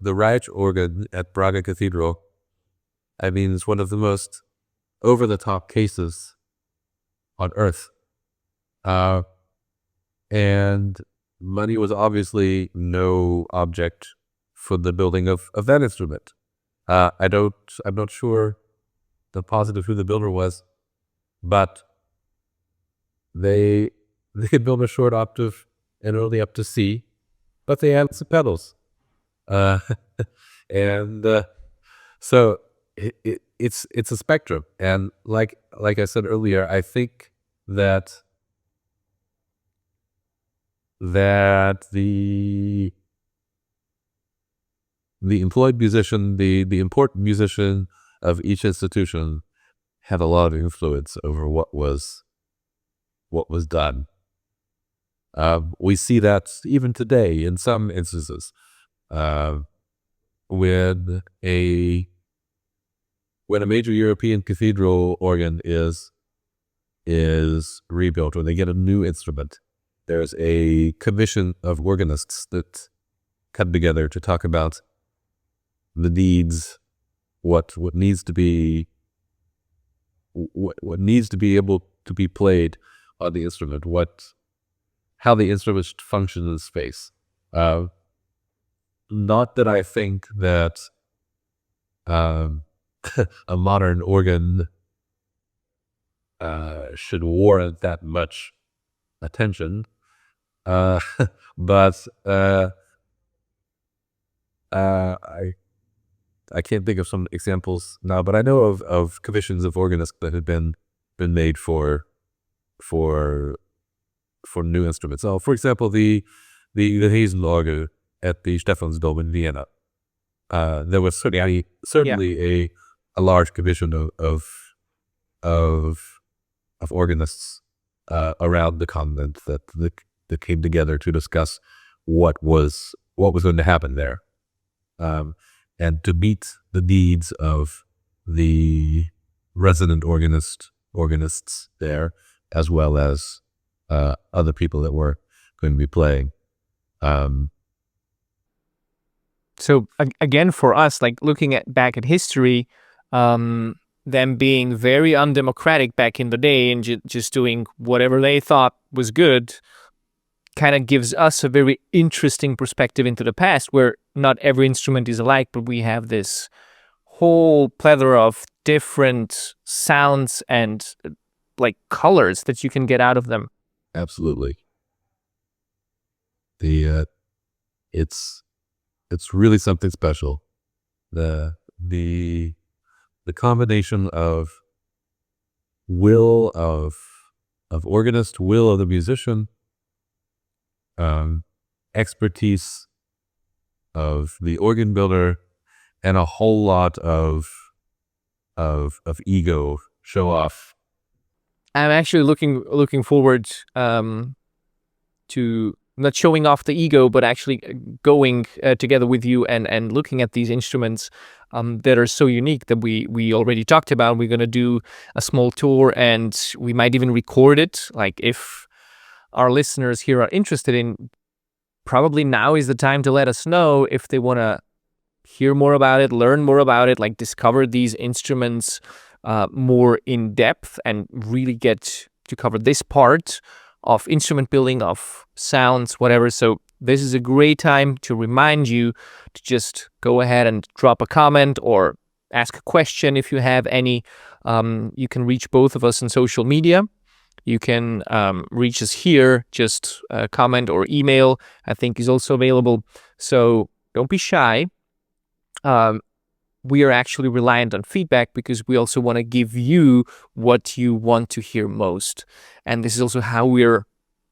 Reich organ at Braga Cathedral. I mean, it's one of the most over-the-top cases on earth. And money was obviously no object for the building of that instrument. I'm not sure the positive who the builder was, but they could build a short octave and only up to C, but they had some pedals. So it's a spectrum. And like I said earlier, I think that the employed musician, the important musician of each institution, had a lot of influence over what was done. We see that even today in some instances, when a major European cathedral organ is rebuilt, when they get a new instrument, there's a commission of organists that come together to talk about the needs, what needs to be able to be played on the instrument, how the instrument functions in space. Not that I think that a modern organ should warrant that much attention, but I can't think of some examples now, but I know of commissions of organists that had been made for new instruments. So, for example, the Riesenorgel at the Stephansdom in Vienna. There was certainly a large commission of organists around the continent that came together to discuss what was going to happen there, and to meet the needs of the resident organists there, as well as other people that were going to be playing. So again, for us, like looking back at history, them being very undemocratic back in the day and just doing whatever they thought was good, kind of gives us a very interesting perspective into the past, where not every instrument is alike, but we have this whole plethora of different sounds and like colors that you can get out of them. Absolutely. It's really something special. The combination of will of organist, will of the musician, expertise of the organ builder, and a whole lot of ego show off. I'm actually looking forward to not showing off the ego, but actually going together with you and looking at these instruments that are so unique that we already talked about. We're going to do a small tour, and we might even record it. Like, if our listeners here are interested in, probably now is the time to let us know if they want to hear more about it, learn more about it, like discover these instruments more in depth and really get to cover this part of instrument building, of sounds, whatever. So this is a great time to remind you to just go ahead and drop a comment or ask a question if you have any. You can reach both of us on social media. You can reach us here, just comment or email, I think is also available. So don't be shy. We are actually reliant on feedback because we also want to give you what you want to hear most. And this is also how we're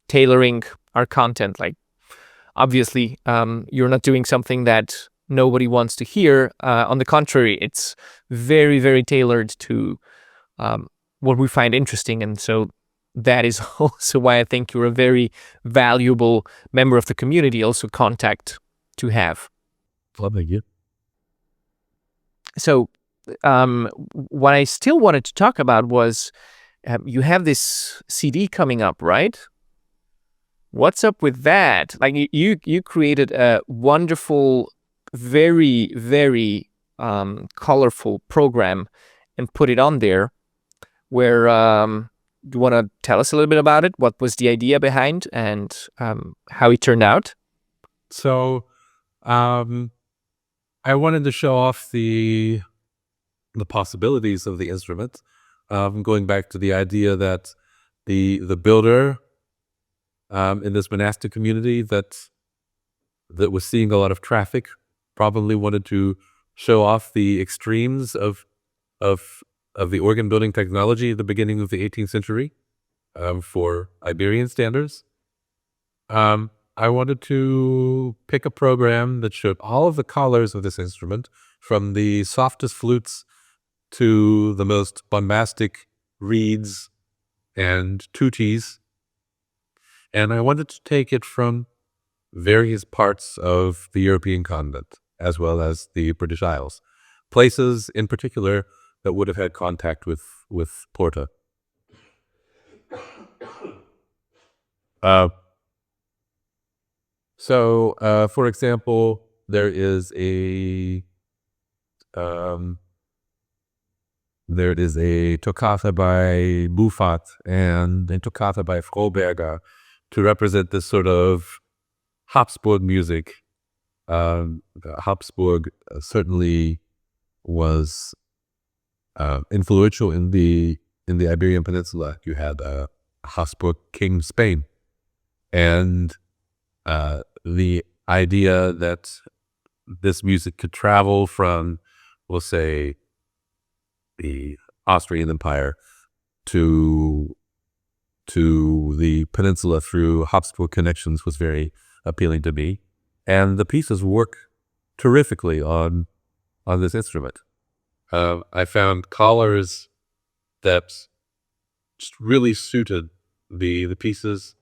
tailoring our content. Like, obviously, you're not doing something that nobody wants to hear. On the contrary, it's very, very tailored to what we find interesting. And so that is also why I think you're a very valuable member of the community, also contact to have. Well, thank you. So what I still wanted to talk about was you have this CD coming up, right? What's up with that? Like, you created a wonderful, very, very colorful program and put it on there. Where you want to tell us a little bit about it? What was the idea behind, and how it turned out? So, I wanted to show off the possibilities of the instrument, going back to the idea that the builder in this monastic community that was seeing a lot of traffic probably wanted to show off the extremes of the organ building technology at the beginning of the 18th century for Iberian standards. I wanted to pick a program that showed all of the colors of this instrument, from the softest flutes to the most bombastic reeds and tutis. And I wanted to take it from various parts of the European continent, as well as the British Isles, places in particular that would have had contact with Porto. So, for example, there is a toccata by Buffat and a toccata by Froberger to represent this sort of Habsburg music. Habsburg certainly was influential in the Iberian Peninsula. You had Habsburg King Spain, and the idea that this music could travel from, we'll say, the Austrian Empire to the peninsula through Habsburg connections was very appealing to me, and the pieces work terrifically on this instrument. I found collars that just really suited the pieces,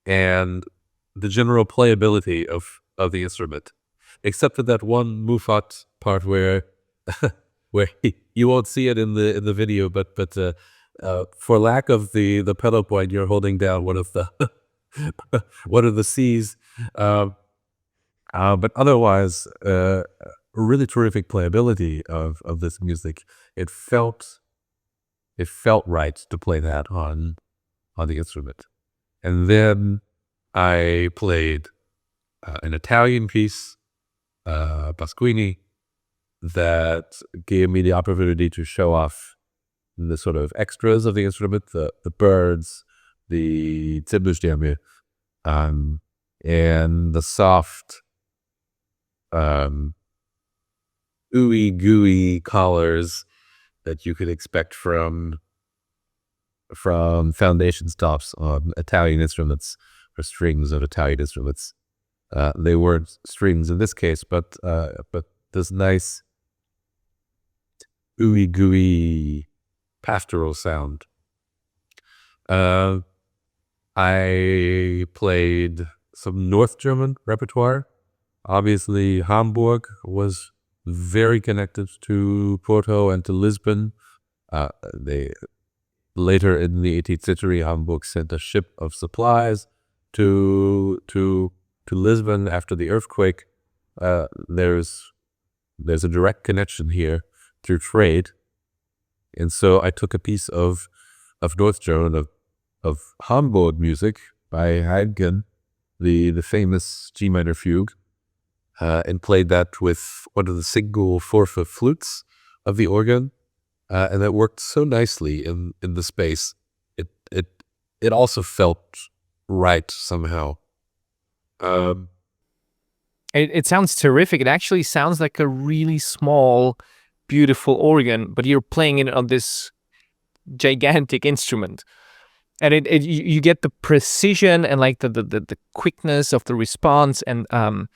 and the general playability of the instrument, except for that one Muffat part where you won't see it in the video, but for lack of the pedal point, you're holding down one of the one of the C's, but otherwise, really terrific playability of this music. It felt right to play that on the instrument. And then I played an Italian piece, Pasquini, that gave me the opportunity to show off the sort of extras of the instrument, the birds, the Zimbelstimme, and the soft, ooey gooey collars that you could expect from foundation stops on Italian instruments, or strings of Italian instruments. They weren't strings in this case, but this nice ooey gooey pastoral sound. I played some North German repertoire. Obviously, Hamburg was very connected to Porto and to Lisbon. They later in the 18th century, Hamburg sent a ship of supplies to Lisbon after the earthquake. There's a direct connection here through trade, and so I took a piece of North German of Hamburg music by Haydn, the famous G minor fugue, and played that with one of the single 4-foot flutes of the organ, and that worked so nicely in the space. It also felt right somehow. It sounds terrific. It actually sounds like a really small, beautiful organ, but you're playing it on this gigantic instrument. And you get the precision and like the quickness of the response. And I'm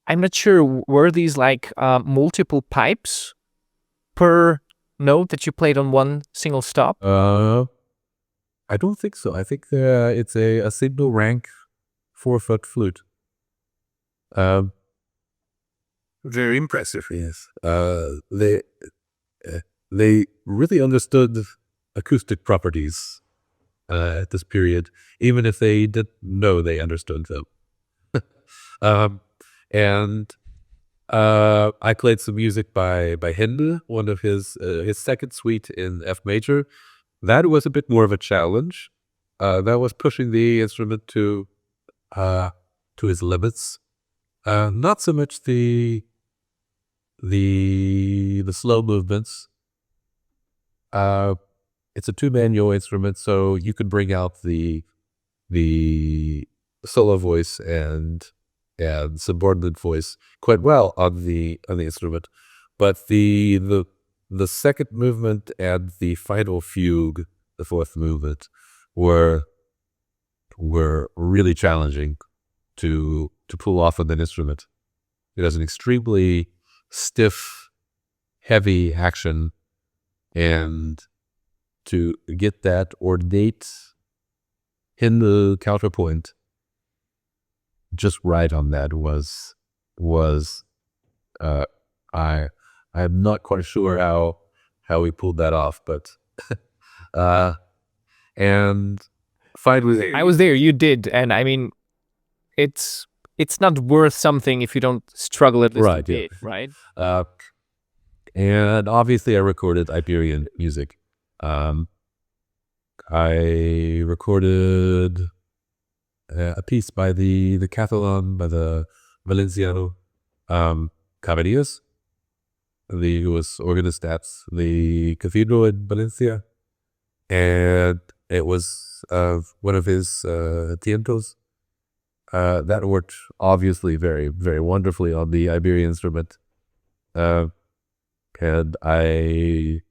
not sure, were these like multiple pipes per note that you played on one single stop? I don't think so. I think it's a single rank 4-foot flute. Very impressive. Yes. They really understood acoustic properties at this period, even if they didn't know they understood them. And I played some music by Händel, one of his second suite in F major. That was a bit more of a challenge. That was pushing the instrument to his limits. Not so much the slow movements. It's a 2-manual instrument, so you could bring out the solo voice and subordinate voice quite well on the instrument, but the second movement and the final fugue, the fourth movement, were really challenging to pull off on an instrument. It has an extremely stiff, heavy action, and to get that ornate Händel counterpoint just right on that was I'm not quite sure how we pulled that off, but and finally I was there, you did, and I mean, it's not worth something if you don't struggle at least a bit, right? And obviously I recorded Iberian music. I recorded a piece by the Catalan, by the Valenciano Cavalleros, who was organist at the cathedral in Valencia, and it was one of his tientos. That worked obviously very, very wonderfully on the Iberian instrument. And I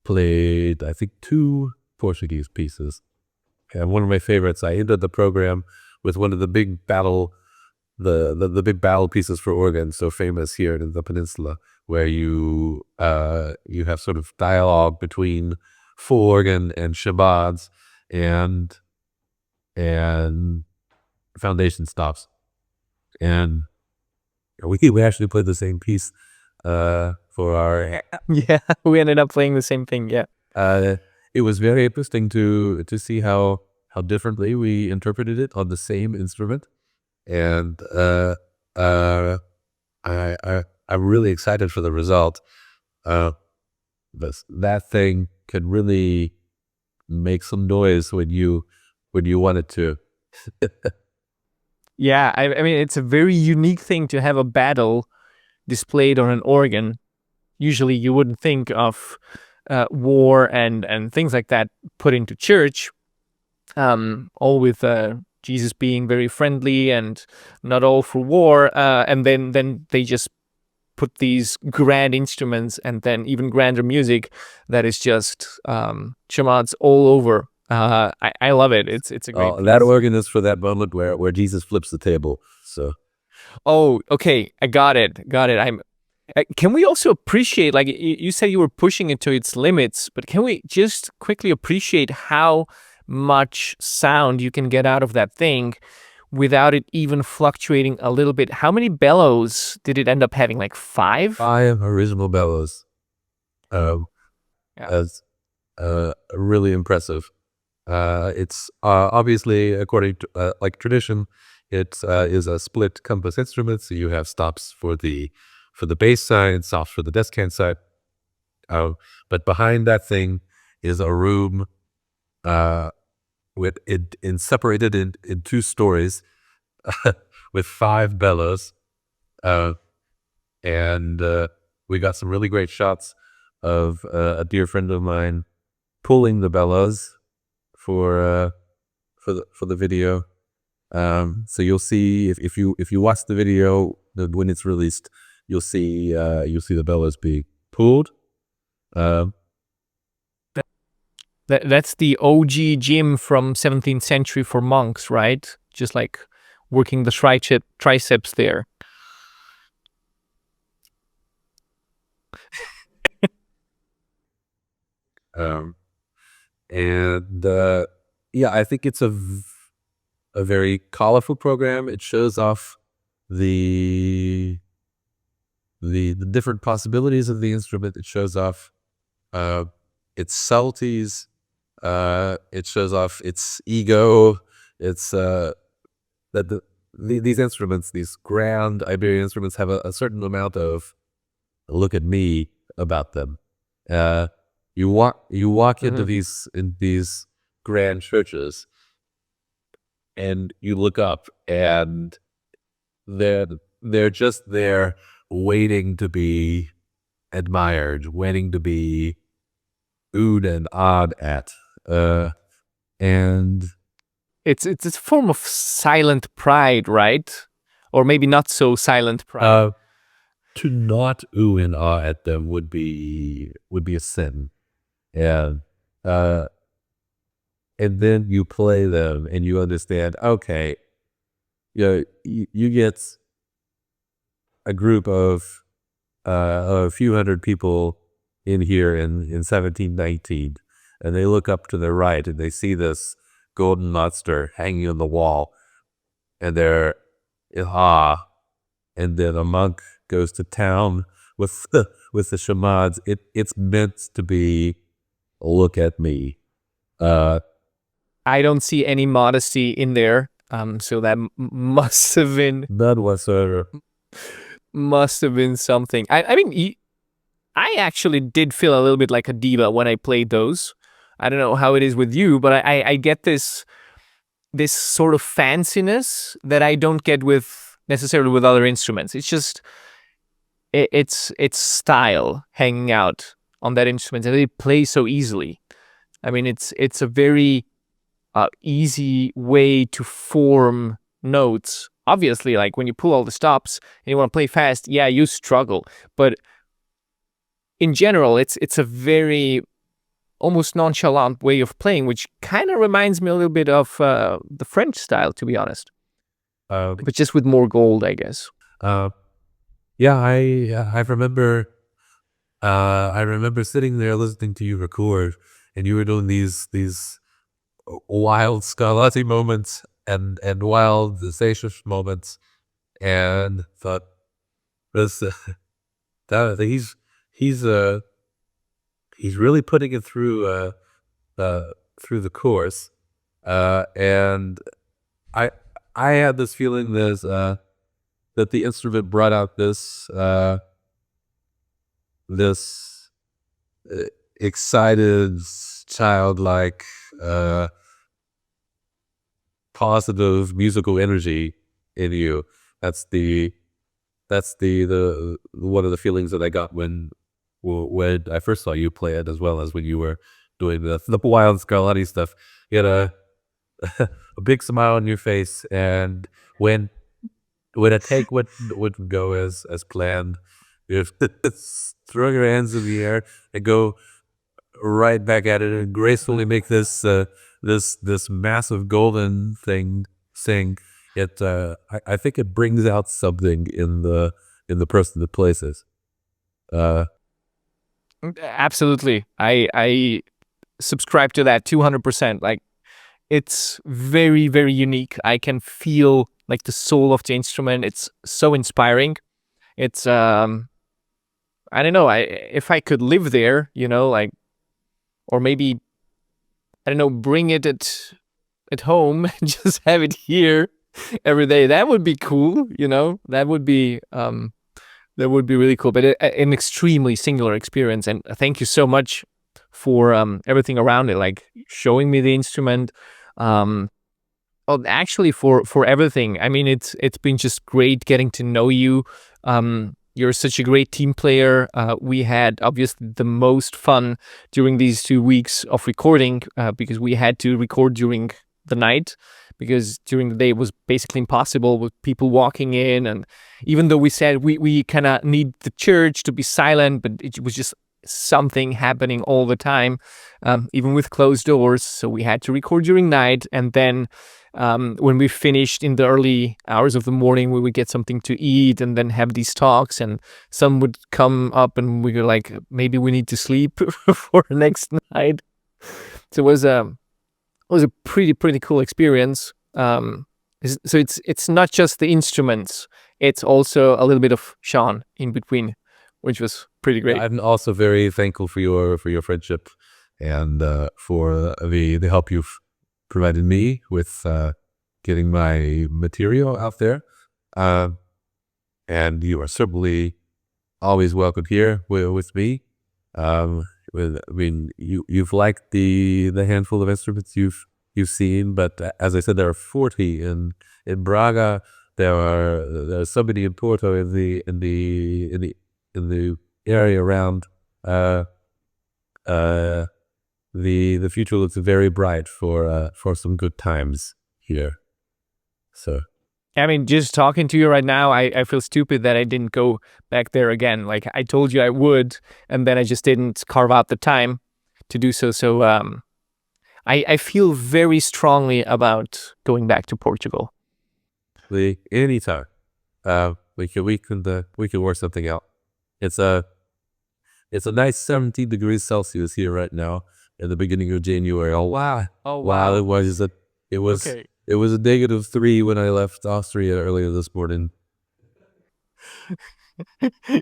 played, I think, 2 Portuguese pieces. And one of my favorites, I ended the program with one of the big battle, the big battle pieces for organ, so famous here in the peninsula, where you have sort of dialogue between full organ and shabads and foundation stops. And we actually played the same piece for our Yeah, we ended up playing the same thing. Yeah. It was very interesting to see how differently we interpreted it on the same instrument, and I'm really excited for the result. That thing could really make some noise when you want it to. Yeah, I mean, it's a very unique thing to have a battle displayed on an organ. Usually you wouldn't think of war and things like that put into church, all with Jesus being very friendly and not all for war, and then they just put these grand instruments and then even grander music that is just chamads all over. I love it. It's a great piece. That organ is for that moment where Jesus flips the table. So, oh, okay, I got it. Can we also appreciate, like you said, you were pushing it to its limits, but can we just quickly appreciate how much sound you can get out of that thing without it even fluctuating a little bit. How many bellows did it end up having? Like 5? 5 original bellows. That's really impressive. It's obviously, according to like tradition, it is a split compass instrument. So you have stops for the bass side, stops for the descant side. But behind that thing is a room with it separated in 2 stories with 5 bellows. And we got some really great shots of a dear friend of mine pulling the bellows for the video. So you'll see if you watch the video when it's released, you'll see the bellows being pulled. That's the OG gym from 17th century for monks, right? Just like working the triceps there. And yeah, I think it's a very colorful program. It shows off the different possibilities of the instrument. It shows off its subtleties. It shows off its ego. It's that these instruments, these grand Iberian instruments, have a certain amount of "look at me" about them. You walk into these grand churches, and you look up, and they're just there, waiting to be admired, waiting to be oohed and awed at, and it's a form of silent pride, right? Or maybe not so silent pride. to not ooh and awe at them would be a sin. And then you play them and you understand, okay, you get a group of a few hundred people in here in 1719, and they look up to their right and they see this golden monster hanging on the wall, and they're in awe. And then a monk goes to town with the shamans. It's meant to be, look at me. I don't see any modesty in there. So that must have been None whatsoever. Must have been something. I mean, I actually did feel a little bit like a diva when I played those. I don't know how it is with you, but I get this sort of fanciness that I don't get necessarily with other instruments. It's just it's style hanging out on that instrument, and they play so easily. I mean, it's a very easy way to form notes. Obviously, like when you pull all the stops and you want to play fast, yeah, you struggle. But in general, it's a very almost nonchalant way of playing, which kind of reminds me a little bit of the French style, to be honest. But just with more gold, I guess. Yeah, I remember. I remember sitting there listening to you record, and you were doing these wild Scarlatti moments and wild Seychelles moments, and thought, this he's really putting it through the course, and I had this feeling that the instrument brought out this excited, childlike, positive musical energy in you. That's the one of the feelings that I got when I first saw you play it, as well as when you were doing the wild Scarlatti stuff. You had a big smile on your face, and when a take would go as planned, you just throw your hands in the air and go right back at it and gracefully make this massive golden thing sing. I think it brings out something in the person that plays it. Absolutely. I subscribe to that 200%. Like, it's very, very unique. I can feel like the soul of the instrument. It's so inspiring. It's I don't know. If I could live there, like, or maybe I don't know, bring it at home and just have it here every day. That would be cool. That would be really cool. But an extremely singular experience. And thank you so much for everything around it, like showing me the instrument. Well, actually, for everything. I mean, it's been just great getting to know you. You're such a great team player. We had obviously the most fun during these 2 weeks of recording because we had to record during the night, because during the day it was basically impossible with people walking in. And even though we said we kind of need the church to be silent, but it was just something happening all the time, even with closed doors. So we had to record during night. And then when we finished in the early hours of the morning, we would get something to eat and then have these talks. And some would come up and we were like, maybe we need to sleep for next night. So it was a pretty cool experience. So it's not just the instruments, it's also a little bit of Sean in between, which was pretty great. I'm also very thankful for your friendship and for the help you've provided me with getting my material out there. And you are certainly always welcome here with me. You've liked the handful of instruments you've seen, but as I said, there are 40 in Braga. There are so many in Porto, in the area around. The future looks very bright for some good times here. So, I mean, just talking to you right now, I feel stupid that I didn't go back there again. Like I told you I would, and then I just didn't carve out the time to do so. So I feel very strongly about going back to Portugal. Anytime, we can work something out. It's a nice 17 degrees Celsius here right now at the beginning of January. Oh wow! It was Okay. It was a -3 when I left Austria earlier this morning.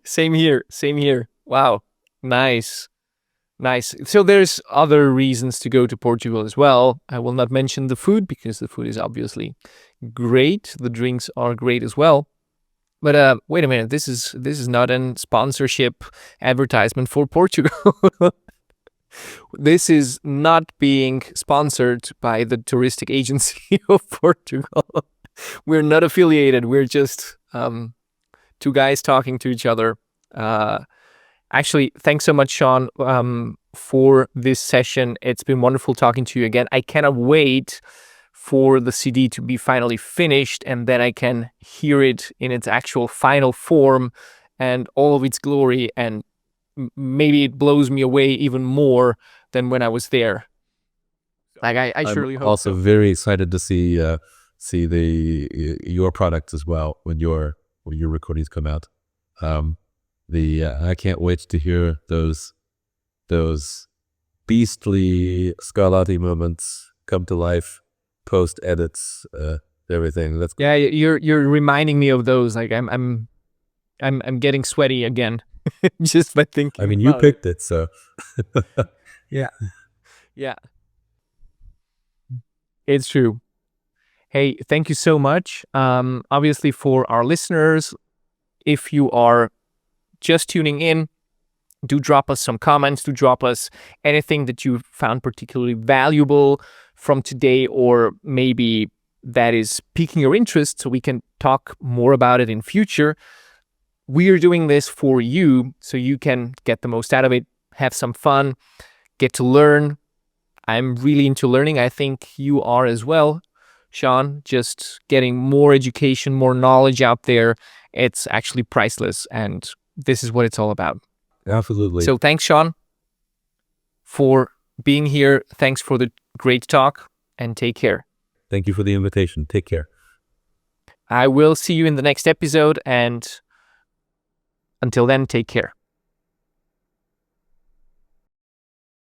Same here. Wow. Nice. So there's other reasons to go to Portugal as well. I will not mention the food because the food is obviously great. The drinks are great as well. But wait a minute, this is not a sponsorship advertisement for Portugal. This is not being sponsored by the touristic agency of Portugal. We're not affiliated. We're just two guys talking to each other. Actually, thanks so much, Sean, for this session. It's been wonderful talking to you again. I cannot wait for the CD to be finally finished, and then I can hear it in its actual final form and all of its glory, and maybe it blows me away even more than when I was there. Like I surely hope. I'm also very excited to see your products as well when your recordings come out. I can't wait to hear those beastly Scarlatti moments come to life, post edits, everything. Yeah, you're reminding me of those. Like I'm getting sweaty again just by thinking. I mean, you picked it, so yeah, it's true. Hey, thank you so much. Obviously, for our listeners, if you are just tuning in, do drop us some comments, do drop us anything that you found particularly valuable from today, or maybe that is piquing your interest so we can talk more about it in future. We are doing this for you so you can get the most out of it, have some fun, get to learn. I'm really into learning. I think you are as well, Sean. Just getting more education, more knowledge out there. It's actually priceless, and this is what it's all about. Absolutely. So thanks, Sean, for being here. Thanks for the great talk, and take care. Thank you for the invitation. Take care. I will see you in the next episode, and until then, take care.